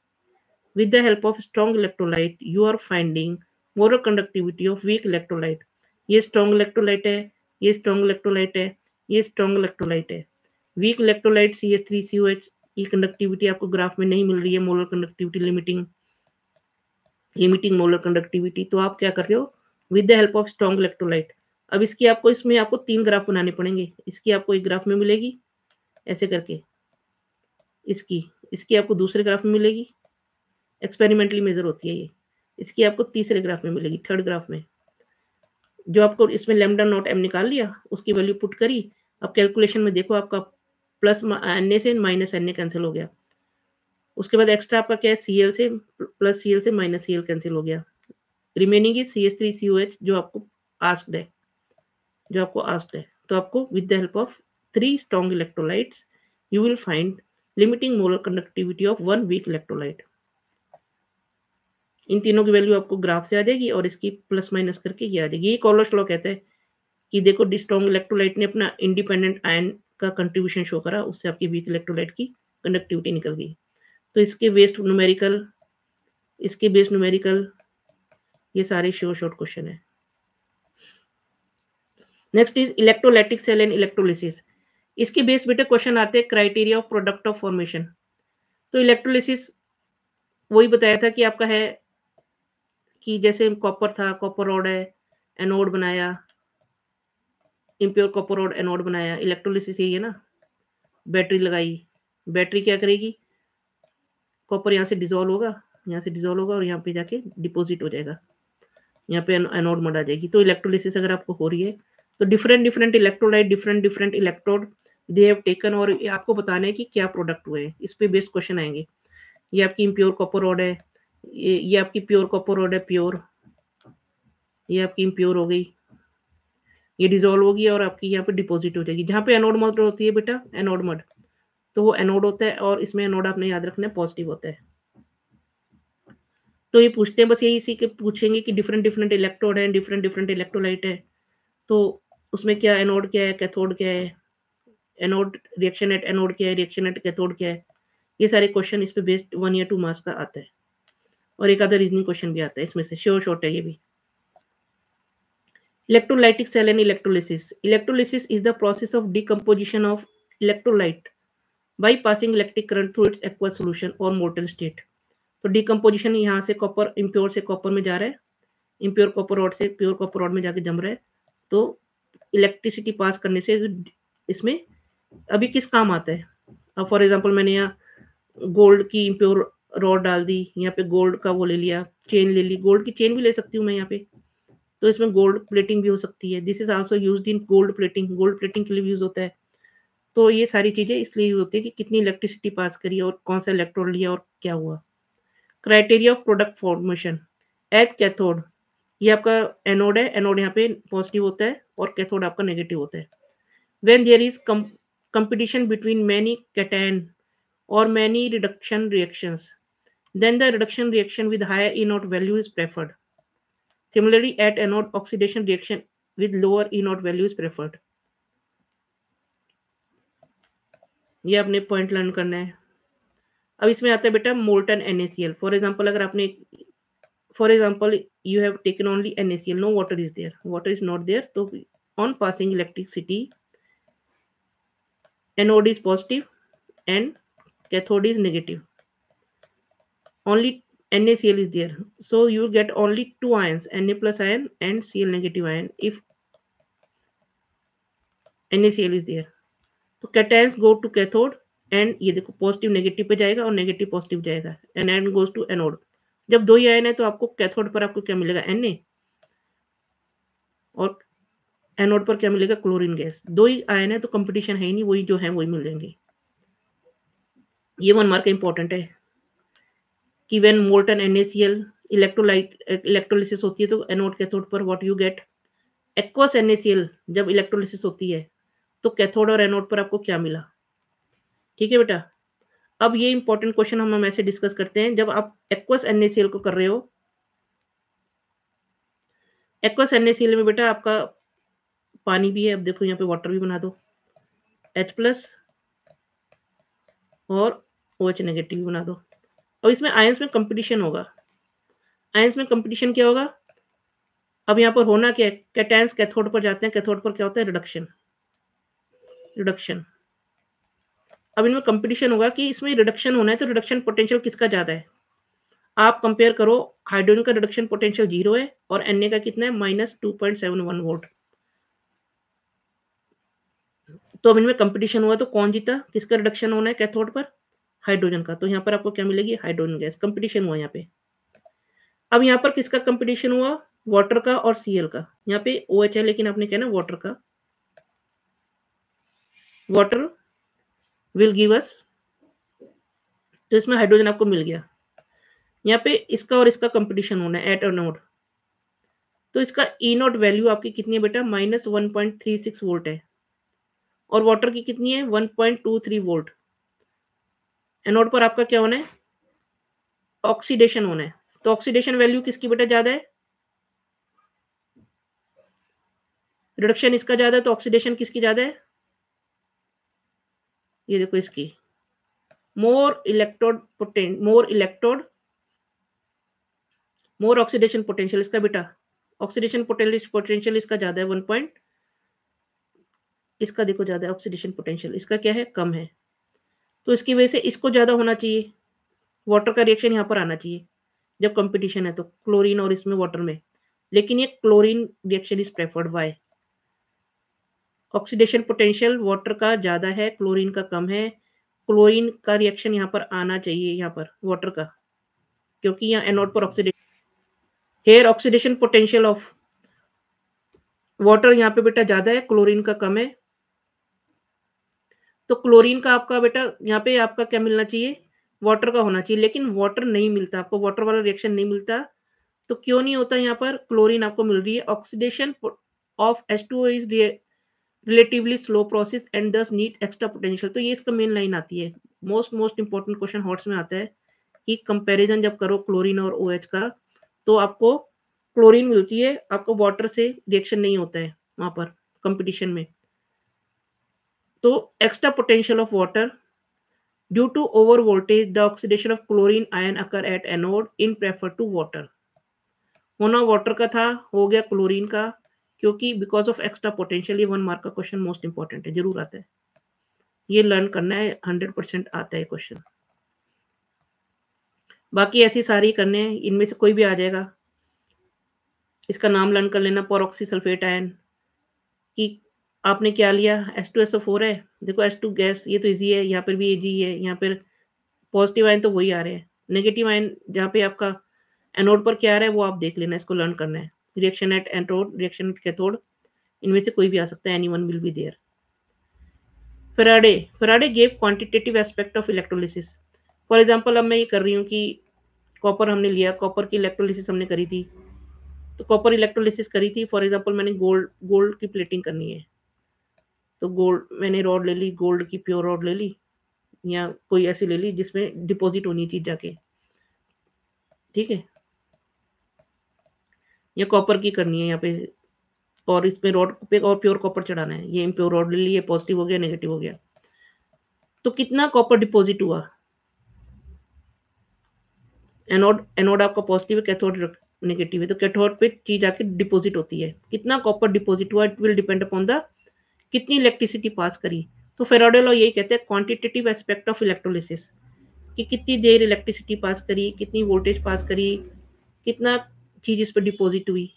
Speaker 1: With the help of strong electrolyte you are finding molar conductivity of weak electrolyte. ये स्ट्रॉन्ग इलेक्ट्रोलाइट है, ये स्ट्रॉन्ग इलेक्ट्रोलाइट है, ये स्ट्रॉन्ग इलेक्ट्रोलाइट है। वीक इलेक्ट्रोलाइट CH3COH की कंडक्टिविटी आपको ग्राफ में नहीं मिल रही है, molar conductivity limiting molar conductivity, तो आप क्या कर रहे हो with the help of strong electrolyte. अब इसकी आपको इसमें आपको 3 ग्राफ बनाने पड़ेंगे। इसकी आपको एक ग्राफ में मिलेगी ऐसे करके, इसकी आपको दूसरे ग्राफ में मिलेगी, एक्सपेरिमेंटली मेजर होती है ये, इसकी आपको तीसरे ग्राफ में मिलेगी, थर्ड ग्राफ में। जो आपको इसमें लैम्डा नॉट m निकाल लिया, उसकी वैल्यू पुट करी। अब कैलकुलेशन में देखो आपका प्लस Na से माइनस Na कैंसिल हो गया। उसके बाद एक्स्ट्रा आपका क्या है, Cl से प्लस Cl से माइनस Cl कैंसिल हो गया। रिमेनिंग इज CH3COH जो आपको आस्क्ड है, तो आपको with the help of 3 strong electrolytes you will find limiting molar conductivity of 1 weak electrolyte. इन तीनों की वैल्यू आपको ग्राफ से आ जाएगी और इसकी प्लस माइनस करके ये आ जाएगी। ये कॉलर्स लॉ कहता है कि देखो स्ट्रॉन्ग इलेक्ट्रोलाइट ने अपना इंडिपेंडेंट आयन का कंट्रीब्यूशन शो करा, उससे आपकी वीक इलेक्ट्रोलाइट की कंडक्टिविटी निकल गई। तो इसके बेस्ड न्यूमेरिकल ये सारे शॉर्ट क्वेश्चन है। Next is electrolytic cell and electrolysis. इसके बेस बेटे क्वेश्चन आते हैं criteria of product of formation. तो इलेक्ट्रोलिसिस वही बताया था कि आपका है कि जैसे कॉपर था, कॉपर रॉड है, एनोड बनाया, इम्प्योर कॉपर रॉड एनोड बनाया। इलेक्ट्रोलिसिस यही है ना, बैटरी लगाई, बैटरी क्या करेगी, कॉपर यहाँ से डिजोल्व होगा और यहाँ पे जाके डिपॉजिट हो जाएगा, यहाँ पे एनोड मोड आ जाएगी। तो इलेक्ट्रोलिसिस अगर आपको हो रही है तो different electrolyte, different electrode they have taken, और आपको बताना है कि क्या प्रोडक्ट हुए हैं। इस पे बेस्ड क्वेश्चन आएंगे। ये आपकी इम्प्योर कॉपर रॉड है, ये आपकी प्योर कॉपर रॉड है, प्योर, ये आपकी इम्प्योर हो गई, ये डिजोल्व होगी और आपकी यहाँ पे डिपॉजिट हो जाएगी। जहाँ पे एनोड मोड होती है बेटा, एनोड मोड, तो वो एनोड होता है और इसमें एनोड आपने याद रखना है पॉजिटिव होता है। तो ये पूछते हैं बस यही इसी के पूछेंगे कि डिफरेंट इलेक्ट्रोड है, डिफरेंट इलेक्ट्रोलाइट है, तो उसमें क्या एनोड क्या है, कैथोड क्या है, एनोड रिएक्शन एट एनोड क्या है, रिएक्शन एट कैथोड क्या है। ये सारे क्वेश्चन इस पे बेस्ड 1 या 2 मार्क्स का आता है, और एक आधा रीजनिंग क्वेश्चन भी आता है इसमें से, शॉर्ट है ये भी। Electrolytic cell and electrolysis. Electrolysis is the process of decomposition of electrolyte by passing electric current through its aqueous solution और मोर्टल स्टेट। तो डिकम्पोजिशन यहाँ से कॉपर, इम्प्योर से कॉपर में जा रहा है, इम्प्योर कॉपर रॉड से प्योर कॉपर रॉड में जाके जम रहा है, तो इलेक्ट्रिसिटी पास करने से इसमें अभी किस काम आता है। अब फॉर एग्जांपल मैंने यहाँ गोल्ड की इम्प्योर रॉड डाल दी, यहाँ पे गोल्ड का वो ले लिया, चेन ले ली, गोल्ड की चेन भी ले सकती हूँ मैं यहाँ पे, तो इसमें गोल्ड प्लेटिंग भी हो सकती है। This is also used in gold plating के लिए भी यूज होता है। तो ये सारी चीज़ें इसलिए यूज़ होती है कि कितनी इलेक्ट्रिसिटी पास करी और कौन सा इलेक्ट्रोड लिया और क्या हुआ। Criteria of product formation as cathode, ये आपका एनोड है, एनोड यहाँ पे पॉजिटिव होता है और कैथोड आपका नेगेटिव होता है। When there is competition between many cation or many reduction reactions, then the reduction reaction with higher E0 value is preferred. Similarly, at anode, oxidation reaction with lower E0 value is preferred. ये आपने point learn करना है। अब इसमें आता है बेटा molten NaCl। For example अगर आपने for example you have taken only NaCl, no water is there, water is not there, तो on passing electricity anode is positive and cathode is negative. Only NaCl is there. So you get only two ions, Na plus ion and Cl negative ion if NaCl is there. तो cations go to cathode and ये देखो positive negative पे जाएगा और negative positive जाएगा, and ion goes to anode. जब दो ही ion है तो आपको कैथोड पर आपको क्या मिलेगा, Na, और एनोड पर क्या मिलेगा, क्लोरीन गैस। दो ही आयन है तो कंपटीशन है ही नहीं, वही जो है वही मिल जाएंगे। ये 1 मार्क इंपॉर्टेंट है कि व्हेन मोल्टन NaCl इलेक्ट्रोलाइसिस होती है तो एनोड कैथोड पर what you get, aqueous NaCl जब इलेक्ट्रोलिसिस होती है तो कैथोड और एनोड पर आपको क्या मिला। ठीक है बेटा। अब ये इंपॉर्टेंट क्वेश्चन हम ऐसे डिस्कस करते हैं, जब आप एक्वस NaCl को कर रहे हो, एक्वस NaCl में बेटा आपका पानी भी है, अब देखो यहाँ पे वाटर भी बना दो, H प्लस और OH नेगेटिव भी बना दो। और इसमें आयंस में कंपटीशन होगा। आयंस में कंपटीशन क्या होगा, अब यहाँ पर होना क्या है, कैटायंस कैथोड पर जाते हैं, कैथोड पर क्या होता है, रिडक्शन। रिडक्शन अब इनमें कंपटीशन होगा कि इसमें रिडक्शन होना है तो रिडक्शन पोटेंशियल किसका ज्यादा है। आप कंपेयर करो, हाइड्रोजन का रिडक्शन पोटेंशियल 0 है और Na का कितना है, -2.71 वोल्ट। तो अब इनमें कंपटीशन हुआ तो कौन जीता, किसका रिडक्शन होना है कैथोड पर, हाइड्रोजन का। तो यहाँ पर आपको क्या मिलेगी, हाइड्रोजन गैस। कंपटीशन हुआ यहाँ पे। अब यहाँ पर किसका कंपटीशन हुआ, वाटर का और Cl का। यहाँ पे OH है लेकिन आपने क्या ना वाटर का, वाटर विल गिव अस, तो इसमें हाइड्रोजन आपको मिल गया। यहाँ पे इसका और इसका कंपटीशन होना है एट एनोड, तो इसका E0 वैल्यू आपकी कितनी है बेटा, -1.36 वोल्ट है और वाटर की कितनी है, 1.23 वोल्ट। एनोड पर आपका क्या होना है, ऑक्सीडेशन होना है। तो ऑक्सीडेशन वैल्यू किसकी बेटा ज्यादा है, रिडक्शन इसका ज्यादा है तो ऑक्सीडेशन किसकी ज्यादा है, ये देखो इसकी, मोर इलेक्ट्रोड मोर ऑक्सीडेशन पोटेंशियल इसका बेटा, ऑक्सीडेशन पोटेंशियल इसका ज्यादा है 1 पॉइंट, इसका देखो ज्यादा है ऑक्सीडेशन पोटेंशियल, इसका क्या है, कम है। तो इसकी वजह से इसको ज्यादा होना चाहिए, वाटर का रिएक्शन यहाँ पर आना चाहिए जब कंपटीशन है तो, क्लोरीन और इसमें वाटर में। लेकिन ये chlorine reaction is preferred bye, oxidation potential water का ज्यादा है, क्लोरीन का कम है। क्लोरीन का रिएक्शन यहाँ पर आना चाहिए, यहाँ पर वाटर का, क्योंकि यहाँ एनोड पर oxidation, here oxidation potential of water यहाँ पे बेटा ज्यादा है, क्लोरीन का कम है। तो क्लोरीन का आपका बेटा यहाँ पे आपका क्या मिलना चाहिए, वाटर का होना चाहिए, लेकिन वाटर नहीं मिलता आपको, वाटर वाला रिएक्शन नहीं मिलता। तो क्यों नहीं होता, यहाँ पर क्लोरीन आपको मिल रही है, oxidation of H2O is relatively slow process and दस नीड एक्स्ट्रा पोटेंशियल। तो ये इसका मेन लाइन आती है, मोस्ट इंपॉर्टेंट क्वेश्चन हॉट्स में आता है कि कंपैरिजन जब करो क्लोरीन और OH का, तो आपको क्लोरीन मिलती है, आपको वाटर से रिएक्शन नहीं होता है वहां पर कंपटीशन में। तो extra potential of water due to over voltage, the oxidation of chlorine ion occur at anode in prefer to water. होना वाटर का था, हो गया क्लोरीन का, क्योंकि बिकॉज ऑफ एक्स्ट्रा पोटेंशियल। ये 1 मार्क का क्वेश्चन मोस्ट इंपॉर्टेंट है, जरूर आता है, ये लर्न करना है, 100% आता है क्वेश्चन। बाकी ऐसी सारी करने हैं, इनमें से कोई भी आ जाएगा। इसका नाम लर्न कर लेना, परऑक्सी सल्फेट आयन, कि आपने क्या लिया, H2SO4 है, देखो H2 गैस, ये तो इजी है, यहाँ पर भी Ag है, यहाँ पर पॉजिटिव आयन तो वही आ रहे हैं, नेगेटिव आयन जहाँ पे आपका एनोड पर क्या आ रहा है वो आप देख लेना, इसको लर्न करना है। Reaction at anode, reaction at cathode, इनमें से कोई भी आ सकता है, anyone will be there. Faraday gave quantitative aspect of electrolysis. For example अब मैं ये कर रही हूँ कि कॉपर हमने लिया, कॉपर की इलेक्ट्रोलिसिस हमने करी थी, तो कॉपर इलेक्ट्रोलिसिस करी थी। फॉर एग्जाम्पल मैंने गोल्ड की प्लेटिंग करनी है, तो गोल्ड मैंने रॉड ले ली, गोल्ड की प्योर रॉड ले ली, या कोई ऐसी ले ली जिसमें डिपॉजिट होनी चीज जाके, ठीक है, या कॉपर की करनी है यहाँ पे, और इसमें रॉड पे और प्योर कॉपर चढ़ाना है। ये इम्प्योर रॉड ले ली, ये पॉजिटिव हो गया, नेगेटिव हो गया, तो कितना कॉपर डिपॉजिट हुआ। एनोड आपका पॉजिटिव है, कैथोड नेगेटिव है, तो कैथोड पे चीज आके डिपॉजिट होती है। कितना कॉपर डिपॉजिट हुआ, it will depend upon the कितनी इलेक्ट्रिसिटी पास करी। तो फेराडे लॉ यही कहते हैं क्वांटिटेटिव एस्पेक्ट ऑफ इलेक्ट्रोलिसिस, कि कितनी देर इलेक्ट्रिसिटी पास करी, कितनी वोल्टेज पास करी, कितना चीज इस पर डिपॉजिट हुई।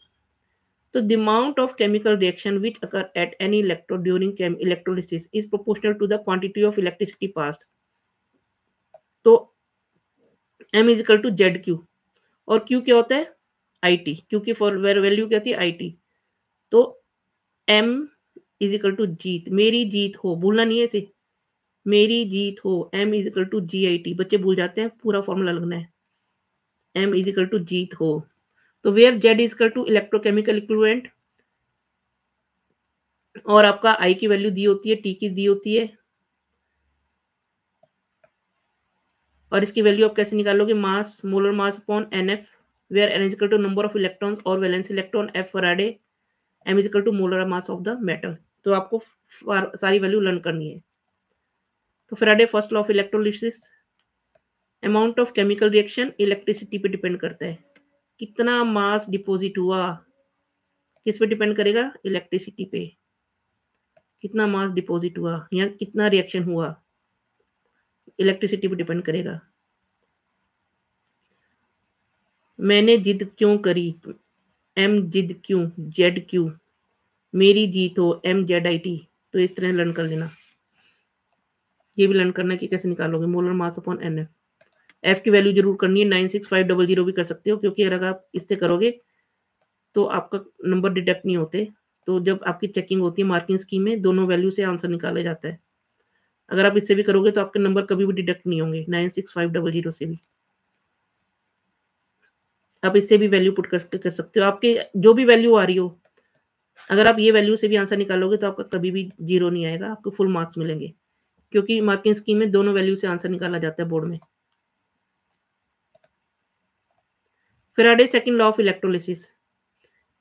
Speaker 1: तो the amount of chemical reaction which occur at any electrode during electrolysis is proportional to the quantity of electricity passed. तो M is equal to Z Q, और Q क्या होता है, आई टी। क्यू की for value क्या होती है, I T. तो M इज इक्वल टू जीत, मेरी जीत हो, भूलना नहीं है इसे, मेरी जीत हो, M is equal to Z I T. बच्चे भूल जाते हैं, पूरा फॉर्मूला लगना है, M इज इक्वल टू जीत हो। तो where Z is equal to electrochemical equivalent, और आपका I की वैल्यू दी होती है, T की दी होती है, और इसकी वैल्यू आप कैसे निकालोगे, mass, molar mass upon NF, where N is equal to number of electrons और valence electron, F Faraday, M is equal to molar mass of the metal. तो आपको सारी वैल्यू लर्न करनी है। तो Faraday first law of electrolysis, amount of chemical reaction electricity पे depend करता है। कितना मास डिपॉजिट हुआ, किस पे डिपेंड करेगा, इलेक्ट्रिसिटी पे। कितना मास डिपॉजिट हुआ या कितना रिएक्शन हुआ, इलेक्ट्रिसिटी पे डिपेंड करेगा। मैंने जिद क्यों करी, M जिद क्यों, Z क्यों, मेरी जीत हो, MZIT। तो इस तरह लर्न कर लेना। ये भी लर्न करना है कि कैसे निकालोगे, molar mass upon NF। F की वैल्यू जरूर करनी है, 96500 भी कर सकते हो, क्योंकि अगर आप इससे करोगे तो आपका नंबर डिडक्ट नहीं होते। तो जब आपकी चेकिंग होती है मार्किंग स्कीम में, दोनों वैल्यू से आंसर निकाला जाता है। अगर आप इससे भी करोगे तो आपके नंबर कभी भी डिडक्ट नहीं होंगे, 96500 से भी। आप इससे भी वैल्यू पुट कर सकते हो, आपके जो भी वैल्यू आ रही हो, अगर आप ये वैल्यू से भी आंसर निकालोगे तो आपका कभी भी 0 नहीं आएगा, आपको फुल मार्क्स मिलेंगे, क्योंकि मार्किंग स्कीम में दोनों वैल्यू से आंसर निकाला जाता है बोर्ड में। Faraday second law of electrolysis,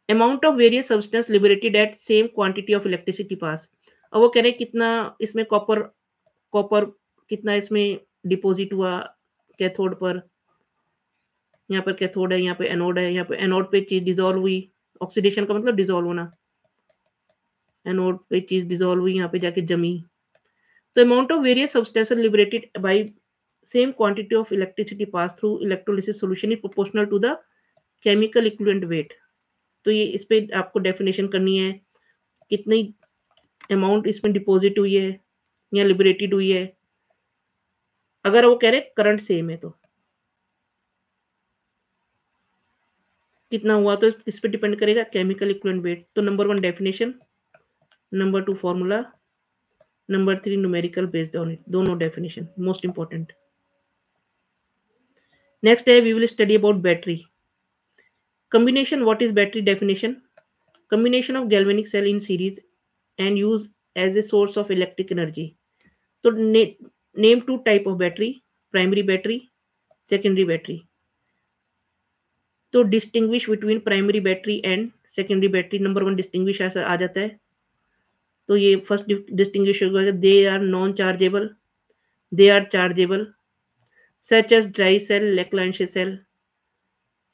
Speaker 1: amount of various substance liberated at same quantity of electricity पास। अब वो कह रहे हैं कितना इसमें कॉपर कितना इसमें डिपॉजिट हुआ कैथोड पर, यहाँ पर कैथोड है, यहाँ पे एनोड है, यहाँ पे एनोड पे चीज डिजोल्व हुई, ऑक्सीडेशन का मतलब डिजोल्व होना, एनोड पे चीज डिजोल्व हुई, यहाँ पे जाके जमी। तो amount of various substance liberated by same quantity of electricity pass through electrolysis solution is proportional to the chemical equivalent weight. तो ये इस पे आपको डेफिनेशन करनी है, कितनी अमाउंट इसमें डिपॉजिट हुई है या लिबरेटेड हुई है। अगर वो कह रहे करंट सेम है तो कितना हुआ, तो इस पे डिपेंड करेगा केमिकल इक्विवेलेंट वेट। तो number 1 definition, number 2 formula, number 3 numerical based on it, दोनों डेफिनेशन मोस्ट इंपॉर्टेंट। नेक्स्ट है we will study about battery combination. What is battery definition? Combination of galvanic cell in series and use as a source of electric energy. So name two type of battery, primary battery, secondary battery. तो distinguish between primary battery and secondary battery, number 1 distinguish ऐसा आ जाता है। तो ये first distinguish होगा, they are non chargeable, they are chargeable, such as dry cell, Leclanché cell.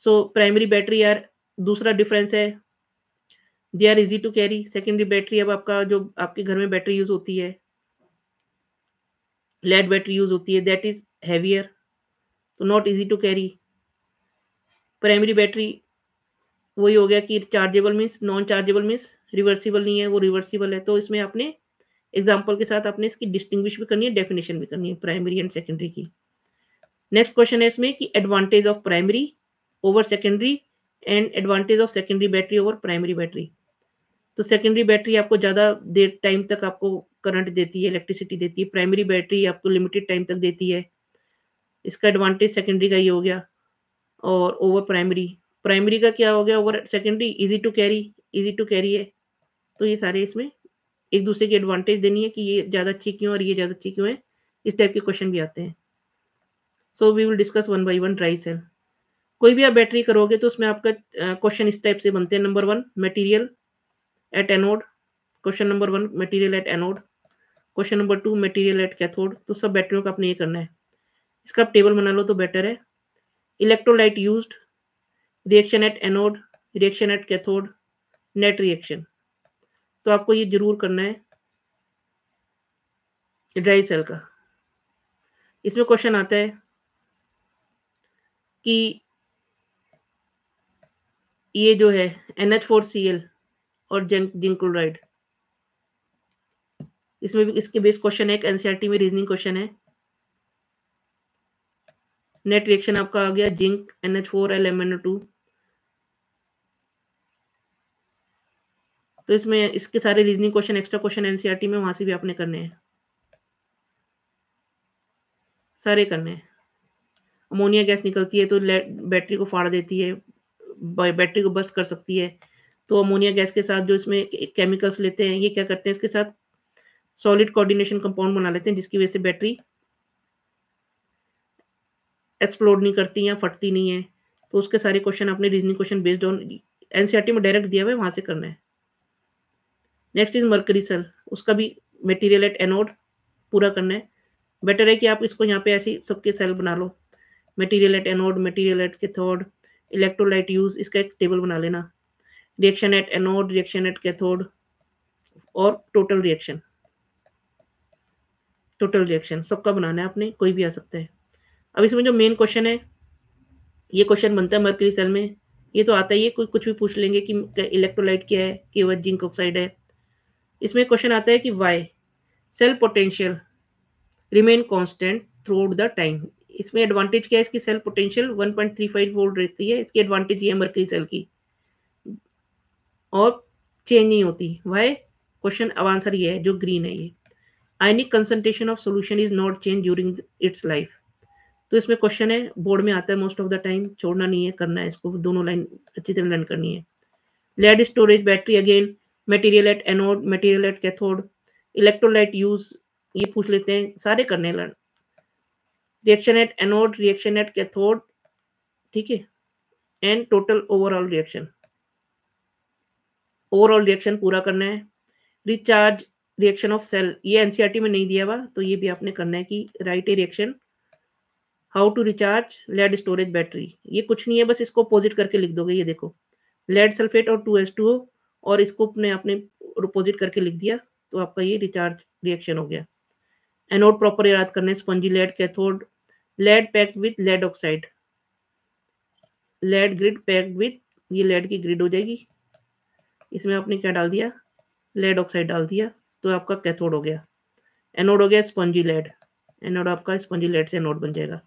Speaker 1: So primary battery यार, दूसरा डिफरेंस है, they are easy to carry. Secondary battery, अब आपका जो आपके घर में बैटरी यूज होती है, लेड बैटरी यूज होती है, दैट इज हैवियर, तो not easy to carry. Primary battery वही हो गया कि chargeable means, non chargeable means reversible नहीं है, वो रिवर्सिबल है। तो इसमें आपने एग्जाम्पल के साथ आपने इसकी डिस्टिंग्विश भी करनी है, डेफिनेशन भी करनी है प्राइमरी एंड सेकेंडरी की। नेक्स्ट क्वेश्चन है इसमें कि advantage of primary over secondary and advantage of secondary battery over primary battery. तो सेकेंडरी बैटरी आपको ज़्यादा देर टाइम तक आपको करंट देती है, इलेक्ट्रिसिटी देती है। प्राइमरी बैटरी आपको लिमिटेड टाइम तक देती है। इसका एडवांटेज सेकेंडरी का ये हो गया। और ओवर प्राइमरी, प्राइमरी का क्या हो गया, over secondary, easy to carry है। तो ये सारे इसमें एक दूसरे की एडवांटेज देनी है कि ये ज़्यादा अच्छी क्यों और ये ज़्यादा अच्छी क्यों है। इस टाइप के क्वेश्चन भी आते हैं। So we will discuss one by one dry cell. कोई भी आप बैटरी करोगे तो उसमें आपका क्वेश्चन इस टाइप से बनते हैं। Number 1 material at anode, question number 1 material at anode, question number 2 material at cathode. तो सब बैटरियों का आपने ये करना है। इसका आप टेबल बना लो तो बेटर है। Electrolyte used, reaction at anode, reaction at cathode, net reaction. तो आपको ये ज़रूर करना है ड्राई सेल का। इसमें क्वेश्चन आता है कि ये जो है NH4Cl और जिंक क्लोराइड, इसमें भी इसके बेस क्वेश्चन है। एक एनसीईआरटी में रीजनिंग क्वेश्चन है। नेट रिएक्शन आपका आ गया जिंक NH4LmNO2। तो इसमें इसके सारे reasoning question, extra question NCERT में वहां से भी आपने करने हैं, सारे करने हैं। अमोनिया गैस निकलती है तो बैटरी को फाड़ देती है, बैटरी को बस्ट कर सकती है। तो अमोनिया गैस के साथ जो इसमें केमिकल्स लेते हैं, ये क्या करते हैं, इसके साथ सॉलिड कोऑर्डिनेशन कंपाउंड बना लेते हैं, जिसकी वजह से बैटरी एक्सप्लोड नहीं करती या फटती नहीं है। तो उसके सारे क्वेश्चन आपने reasoning question based on NCERT में डायरेक्ट दिया हुआ है, वहां से करना है। नेक्स्ट इज मर्करी सेल, उसका भी मटेरियल एट एनोड पूरा करना है। बेटर है कि आप इसको यहाँ पे ऐसे सबके सेल बना लो। Material at anode, material at cathode, electrolyte use, इसका एक टेबल बना लेना। Reaction at anode, reaction at cathode और टोटल रिएक्शन सबका बनाना है आपने, कोई भी आ सकता है। अब इसमें जो मेन क्वेश्चन है, ये क्वेश्चन बनता है मर्करी सेल में। ये तो आता ही है, कोई कुछ भी पूछ लेंगे कि इलेक्ट्रोलाइट क्या है, कि वह जिंक ऑक्साइड है। इसमें क्वेश्चन आता है कि why cell potential remain constant throughout the time. इसमें एडवांटेज क्या है, इसकी सेल पोटेंशियल 1.35 वोल्ट रहती है। इसकी एडवांटेज ये है मर्करी सेल की, और चेंज नहीं होती। वाई क्वेश्चन, अब आंसर ये है जो ग्रीन है ये, ionic concentration of solution is not change during its life. तो इसमें क्वेश्चन है, बोर्ड में आता है मोस्ट ऑफ द टाइम, छोड़ना नहीं है, करना है इसको, दोनों लाइन अच्छी तरह लर्न करनी है। Lead storage battery, again material at anode, material at cathode, electrolyte use, ये पूछ लेते हैं, सारे करने learn. Reaction at anode, reaction at cathode, ठीक है, एंड टोटल ओवरऑल रिएक्शन पूरा करना है। रिचार्ज रिएक्शन ऑफ सेल, ये एनसीईआरटी में नहीं दिया हुआ, तो ये भी आपने करना है कि write a reaction. How to recharge lead storage battery, ये कुछ नहीं है, बस इसको अपोजिट करके लिख दोगे। ये देखो, लेड सल्फेट और 2H2O, और इसको अपने आपने अपोजिट करके लिख दिया, तो आपका ये रिचार्ज रिएक्शन हो गया। एनोड प्रॉपर याद करने, spongy lead, cathode lead packed with lead oxide, lead grid packed with, ये लेड की ग्रिड हो जाएगी। इसमें आपने क्या डाल दिया, लेड ऑक्साइड डाल दिया, तो आपका कैथोड हो गया। एनोड हो गया स्पंजी लेड, एनोड आपका स्पंजी लेड से एनोड बन जाएगा।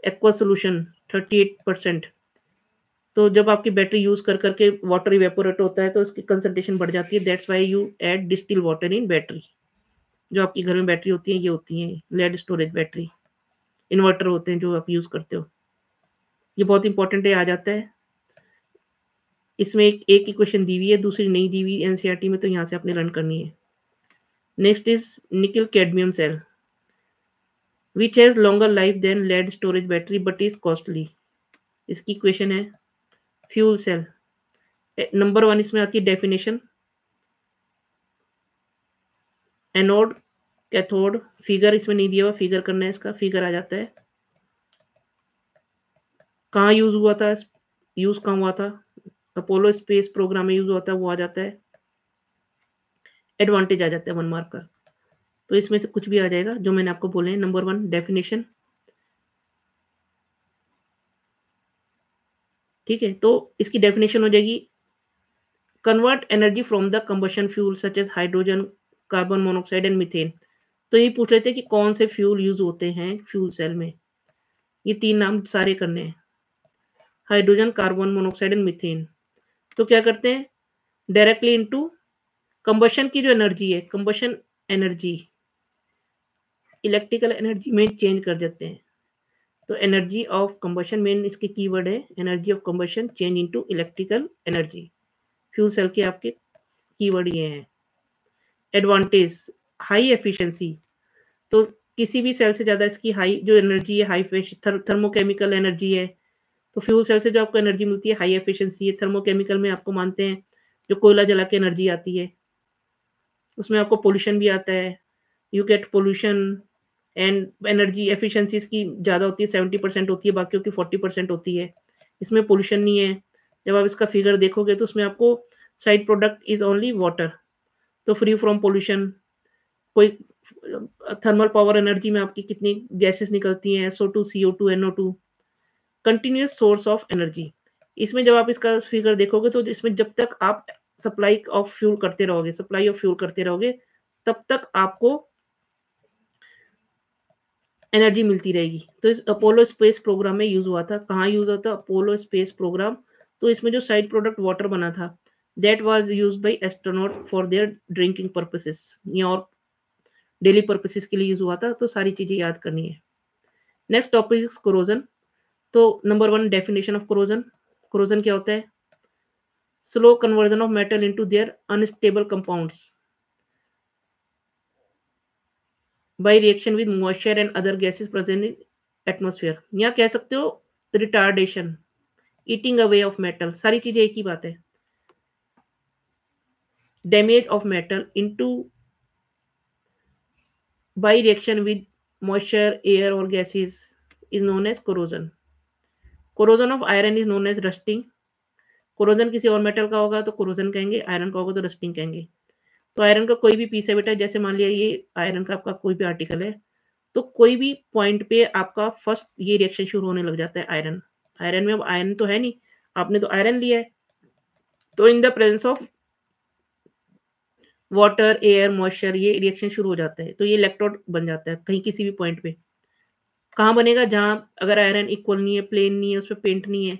Speaker 1: Aqua solution 38%। तो जब आपकी बैटरी यूज कर करके वाटर इवेपोरेट होता है तो उसकी कंसंट्रेशन बढ़ जाती है। That's why you add distil water in battery. जो आपकी घर में बैटरी होती है, ये होती है लेड स्टोरेज बैटरी, इन्वर्टर होते हैं जो आप यूज करते हो। ये बहुत इंपॉर्टेंट है, आ जाता है इसमें। एक ही क्वेश्चन दी हुई है, दूसरी नहीं दी हुई एनसीईआरटी में, तो यहाँ से आपने लर्न करनी है। Next is nickel cadmium cell, which has longer life than lead storage battery but is costly. इसकी क्वेश्चन है। फ्यूल सेल, नंबर 1 इसमें आती है डेफिनेशन, एनोड, कैथोड, फिगर इसमें नहीं दिया हुआ, फिगर करना है इसका, फिगर आ जाता है। कहाँ यूज हुआ था, यूज कहाँ हुआ था, अपोलो स्पेस प्रोग्राम में यूज हुआ था, वो आ जाता है। एडवांटेज आ जाता है 1 मार्क का। तो इसमें से कुछ भी आ जाएगा जो मैंने आपको बोले हैं। नंबर 1 डेफिनेशन, ठीक है। तो इसकी डेफिनेशन हो जाएगी, convert energy from the combustion fuel such as hydrogen, carbon monoxide and methane. तो ये पूछ रहे थे कि कौन से फ्यूल यूज होते हैं फ्यूल सेल में। ये 3 नाम सारे करने हैं, hydrogen, carbon monoxide and methane. तो क्या करते हैं, डायरेक्टली इनटू कंबशन की जो एनर्जी है, कंबशन एनर्जी इलेक्ट्रिकल एनर्जी में चेंज कर देते हैं। तो एनर्जी ऑफ कंबशन मेन इसके कीवर्ड है, energy of combustion change into electrical energy. Fuel cell के आपके कीवर्ड ये हैं। एडवांटेज, हाई एफिशिएंसी, तो किसी भी सेल से ज़्यादा इसकी हाई जो एनर्जी है, हाई थर्मोकेमिकल एनर्जी है। तो फ्यूल सेल से जो आपको एनर्जी मिलती है, हाई एफिशिएंसी है। थर्मोकेमिकल में आपको मानते हैं, जो कोयला जला के एनर्जी आती है, उसमें आपको पॉल्यूशन भी आता है। You get pollution and energy efficiency इसकी ज़्यादा होती है, 70% होती है, बाकियों की 40% होती है। इसमें पॉल्यूशन नहीं है। जब आप इसका फिगर देखोगे तो उसमें आपको side product is only water, तो फ्री फ्रॉम पॉल्यूशन। कोई थर्मल पावर एनर्जी में आपकी कितनी गैसेस निकलती हैं, SO2, CO2, NO2, continuous source of energy. इसमें जब आप इसका फिगर देखोगे तो इसमें जब तक आप सप्लाई ऑफ फ्यूल करते रहोगे, तब तक आपको एनर्जी मिलती रहेगी। तो इस अपोलो स्पेस प्रोग्राम में यूज़ हुआ था। कहाँ यूज़ हुआ था? Apollo space program. तो इसमें जो साइड प्रोडक्ट वाटर बना था, that was used by astronaut for their drinking purposes या और डेली पर्पसेस के लिए यूज़ हुआ था। तो सारी चीज़ें याद करनी है। Next topic is corrosion. तो number 1 definition of corrosion. Corrosion क्या होता है? Slow conversion of metal into their unstable compounds by reaction with moisture and other gases present in atmosphere. या कह सकते हो retardation, eating away of metal, सारी चीजें एक ही बात है। Damage of metal into by reaction with moisture, air और gases is known as corrosion. Corrosion of iron is known as rusting. Corrosion किसी और मेटल का होगा तो कोरोजन कहेंगे, आयरन का होगा तो रस्टिंग कहेंगे। तो आयरन का कोई भी पीस है बेटा, जैसे मान लिया ये आयरन का आपका कोई भी आर्टिकल है, तो कोई भी पॉइंट पे आपका फर्स्ट ये रिएक्शन शुरू होने लग जाता है आयरन। आयरन में अब आयरन तो है नहीं, आपने तो आयरन लिया है। तो in the presence of water, air, moisture ये रिएक्शन शुरू हो जाता है। तो ये इलेक्ट्रोड बन जाता है कहीं किसी भी पॉइंट पे। कहाँ बनेगा? जहाँ अगर आयरन इक्वल नहीं है, प्लेन नहीं है, उसपे पेंट नहीं है,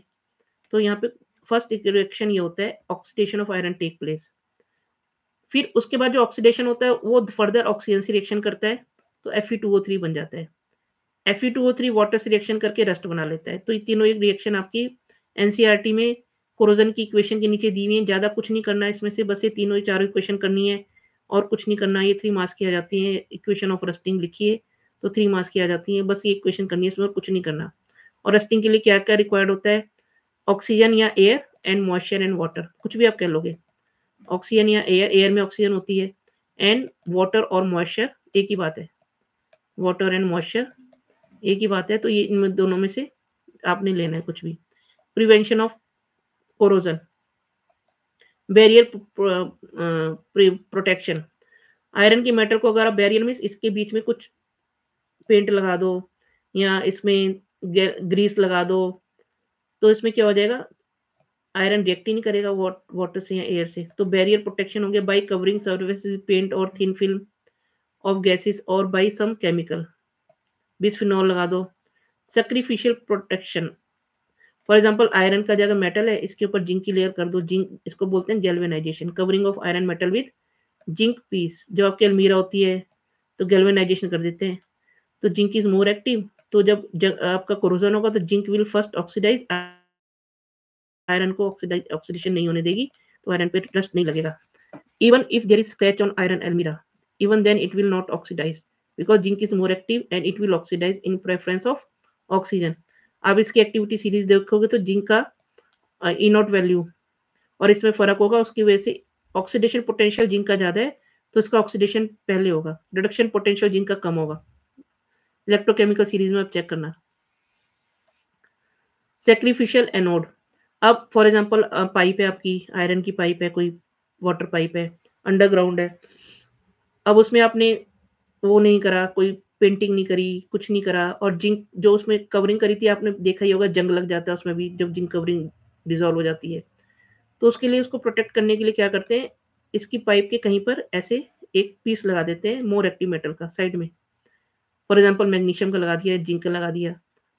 Speaker 1: तो यहाँ पे फर्स्ट रिएक्शन ये होता है, oxidation of iron take place. फिर उसके बाद जो ऑक्सीडेशन होता है वो फर्दर ऑक्सीजन से रिएक्शन करता है, तो Fe2O3 बन जाता है। Fe2O3 वाटर से रिएक्शन करके रस्ट बना लेता है। तो ये तीनों एक रिएक्शन आपकी एनसीईआरटी में कोरोजन की इक्वेशन के नीचे दी हुई है। ज़्यादा कुछ नहीं करना है इसमें से, बस ये तीनों ही चारों इक्वेशन करनी है और कुछ नहीं करना है। ये 3 मार्क्स की आ जाती हैं। इक्वेशन ऑफ रस्टिंग लिखिए तो 3 मार्क्स की आ जाती हैं। बस ये इक्वेशन करनी है, इसमें और कुछ नहीं करना। और रस्टिंग के लिए क्या-क्या रिक्वायर्ड होता है? ऑक्सीजन या air and moisture and water, कुछ भी आप कह लोगे। ऑक्सीजन या एयर, एयर में ऑक्सीजन होती है, एंड वाटर और मॉइस्चर एक ही बात है। वाटर एंड मॉइस्चर एक ही बात है, तो ये इनमें दोनों में से आपने लेना है कुछ भी। Prevention of corrosion, barrier protection. Iron की मेटल को अगर आप बैरियर में इसके बीच में कुछ पेंट लगा दो या इसमें ग्रीस लगा दो, तो इसमें क्या हो जाएगा? आयरन रिएक्ट ही नहीं करेगा वाटर से या एयर से। तो बैरियर प्रोटेक्शन हो गया by covering surface with paint और थिन फिल्म ऑफ गैसेस और बाय सम केमिकल। बिस्फिनॉल लगा दो। Sacrificial protection, for example iron का जो अगर मेटल है, इसके ऊपर जिंक की लेयर कर दो। जिंक, इसको बोलते हैं galvanization. Covering of iron metal with zinc piece. जब आपकी अलमीरा होती है तो गैल्वेनाइजेशन कर देते हैं, तो जिंक इज मोर एक्टिव। तो जब आपका कोरोजन होगा तो zinc will first oxidize, iron को ऑक्सीडेशन नहीं होने देगी, तो आयरन पे रस्ट नहीं लगेगा। Even if there is scratch on iron अलमीरा, even then it will not oxidize because zinc is more active and it will oxidize in preference of oxygen। आप इसकी एक्टिविटी सीरीज देखोगे तो जिंक का इनॉट value और इसमें फ़र्क होगा, उसकी वजह से ऑक्सीडेशन पोटेंशियल जिंक का ज़्यादा है, तो इसका ऑक्सीडेशन पहले होगा, रिडक्शन पोटेंशियल जिंक का कम होगा। इलेक्ट्रोकेमिकल सीरीज में आप चेक करना। सैक्रिफिशियल एनोड, अब फॉर एग्जांपल पाइप है आपकी, आयरन की पाइप है, कोई वाटर पाइप है, अंडरग्राउंड है। अब उसमें आपने वो नहीं करा, कोई पेंटिंग नहीं करी, कुछ नहीं करा और जिंक जो उसमें कवरिंग करी थी, आपने देखा ही होगा जंग लग जाता है उसमें भी जब जिंक कवरिंग डिसॉल्व हो जाती है। तो उसके लिए उसको प्रोटेक्ट करने के लिए क्या करते हैं, इसकी पाइप के कहीं पर ऐसे एक पीस लगा देते हैं मोर एक्टिव मेटल का साइड में। फॉर एग्जांपल मैग्नीशियम का लगा दिया, जिंक का लगा दिया।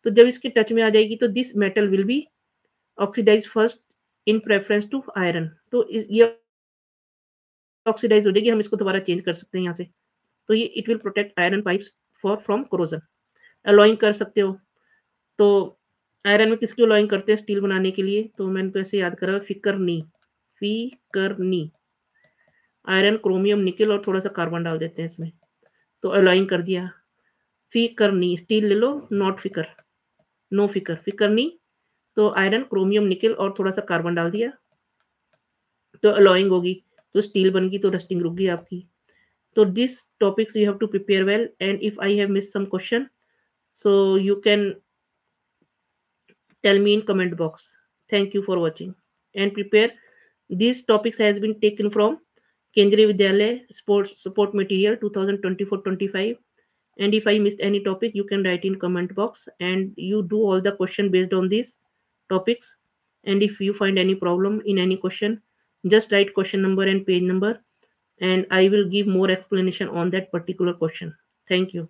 Speaker 1: तो जब इसके टच में आ जाएगी तो this metal will be oxidize first in preference to iron. तो ये ऑक्सीडाइज हो जाएगी, हम इसको दोबारा चेंज कर सकते हैं यहाँ से। तो ये it will protect iron pipes from corrosion. Alloying कर सकते हो, तो आयरन में किसकी अलॉइंग करते हैं स्टील बनाने के लिए? तो मैंने तो ऐसे याद करा, फिकरनी, फिकरनी। आयरन, क्रोमियम, निकेल और थोड़ा-सा कार्बन डाल देते हैं इसमें, तो अलॉइंग कर दिया। फिकरनी, स्टील ले लो, नॉट फिकर, नो फिकर, फिकरनी, तो आयरन, क्रोमियम, निकेल और थोड़ा-सा कार्बन डाल दिया, तो अलॉइंग होगी, तो स्टील बन गई, तो रस्टिंग रुक गई आपकी। So these topics you have to prepare well, and if I have missed some question, so you can tell me in comment box. Thank you for watching and prepare. These topics has been taken from Kendriya Vidyalaya Sports Support Material 2024-25. And if I missed any topic, you can write in comment box and you do all the question based on these topics. And if you find any problem in any question, just write question number and page number, and I will give more explanation on that particular question. Thank you.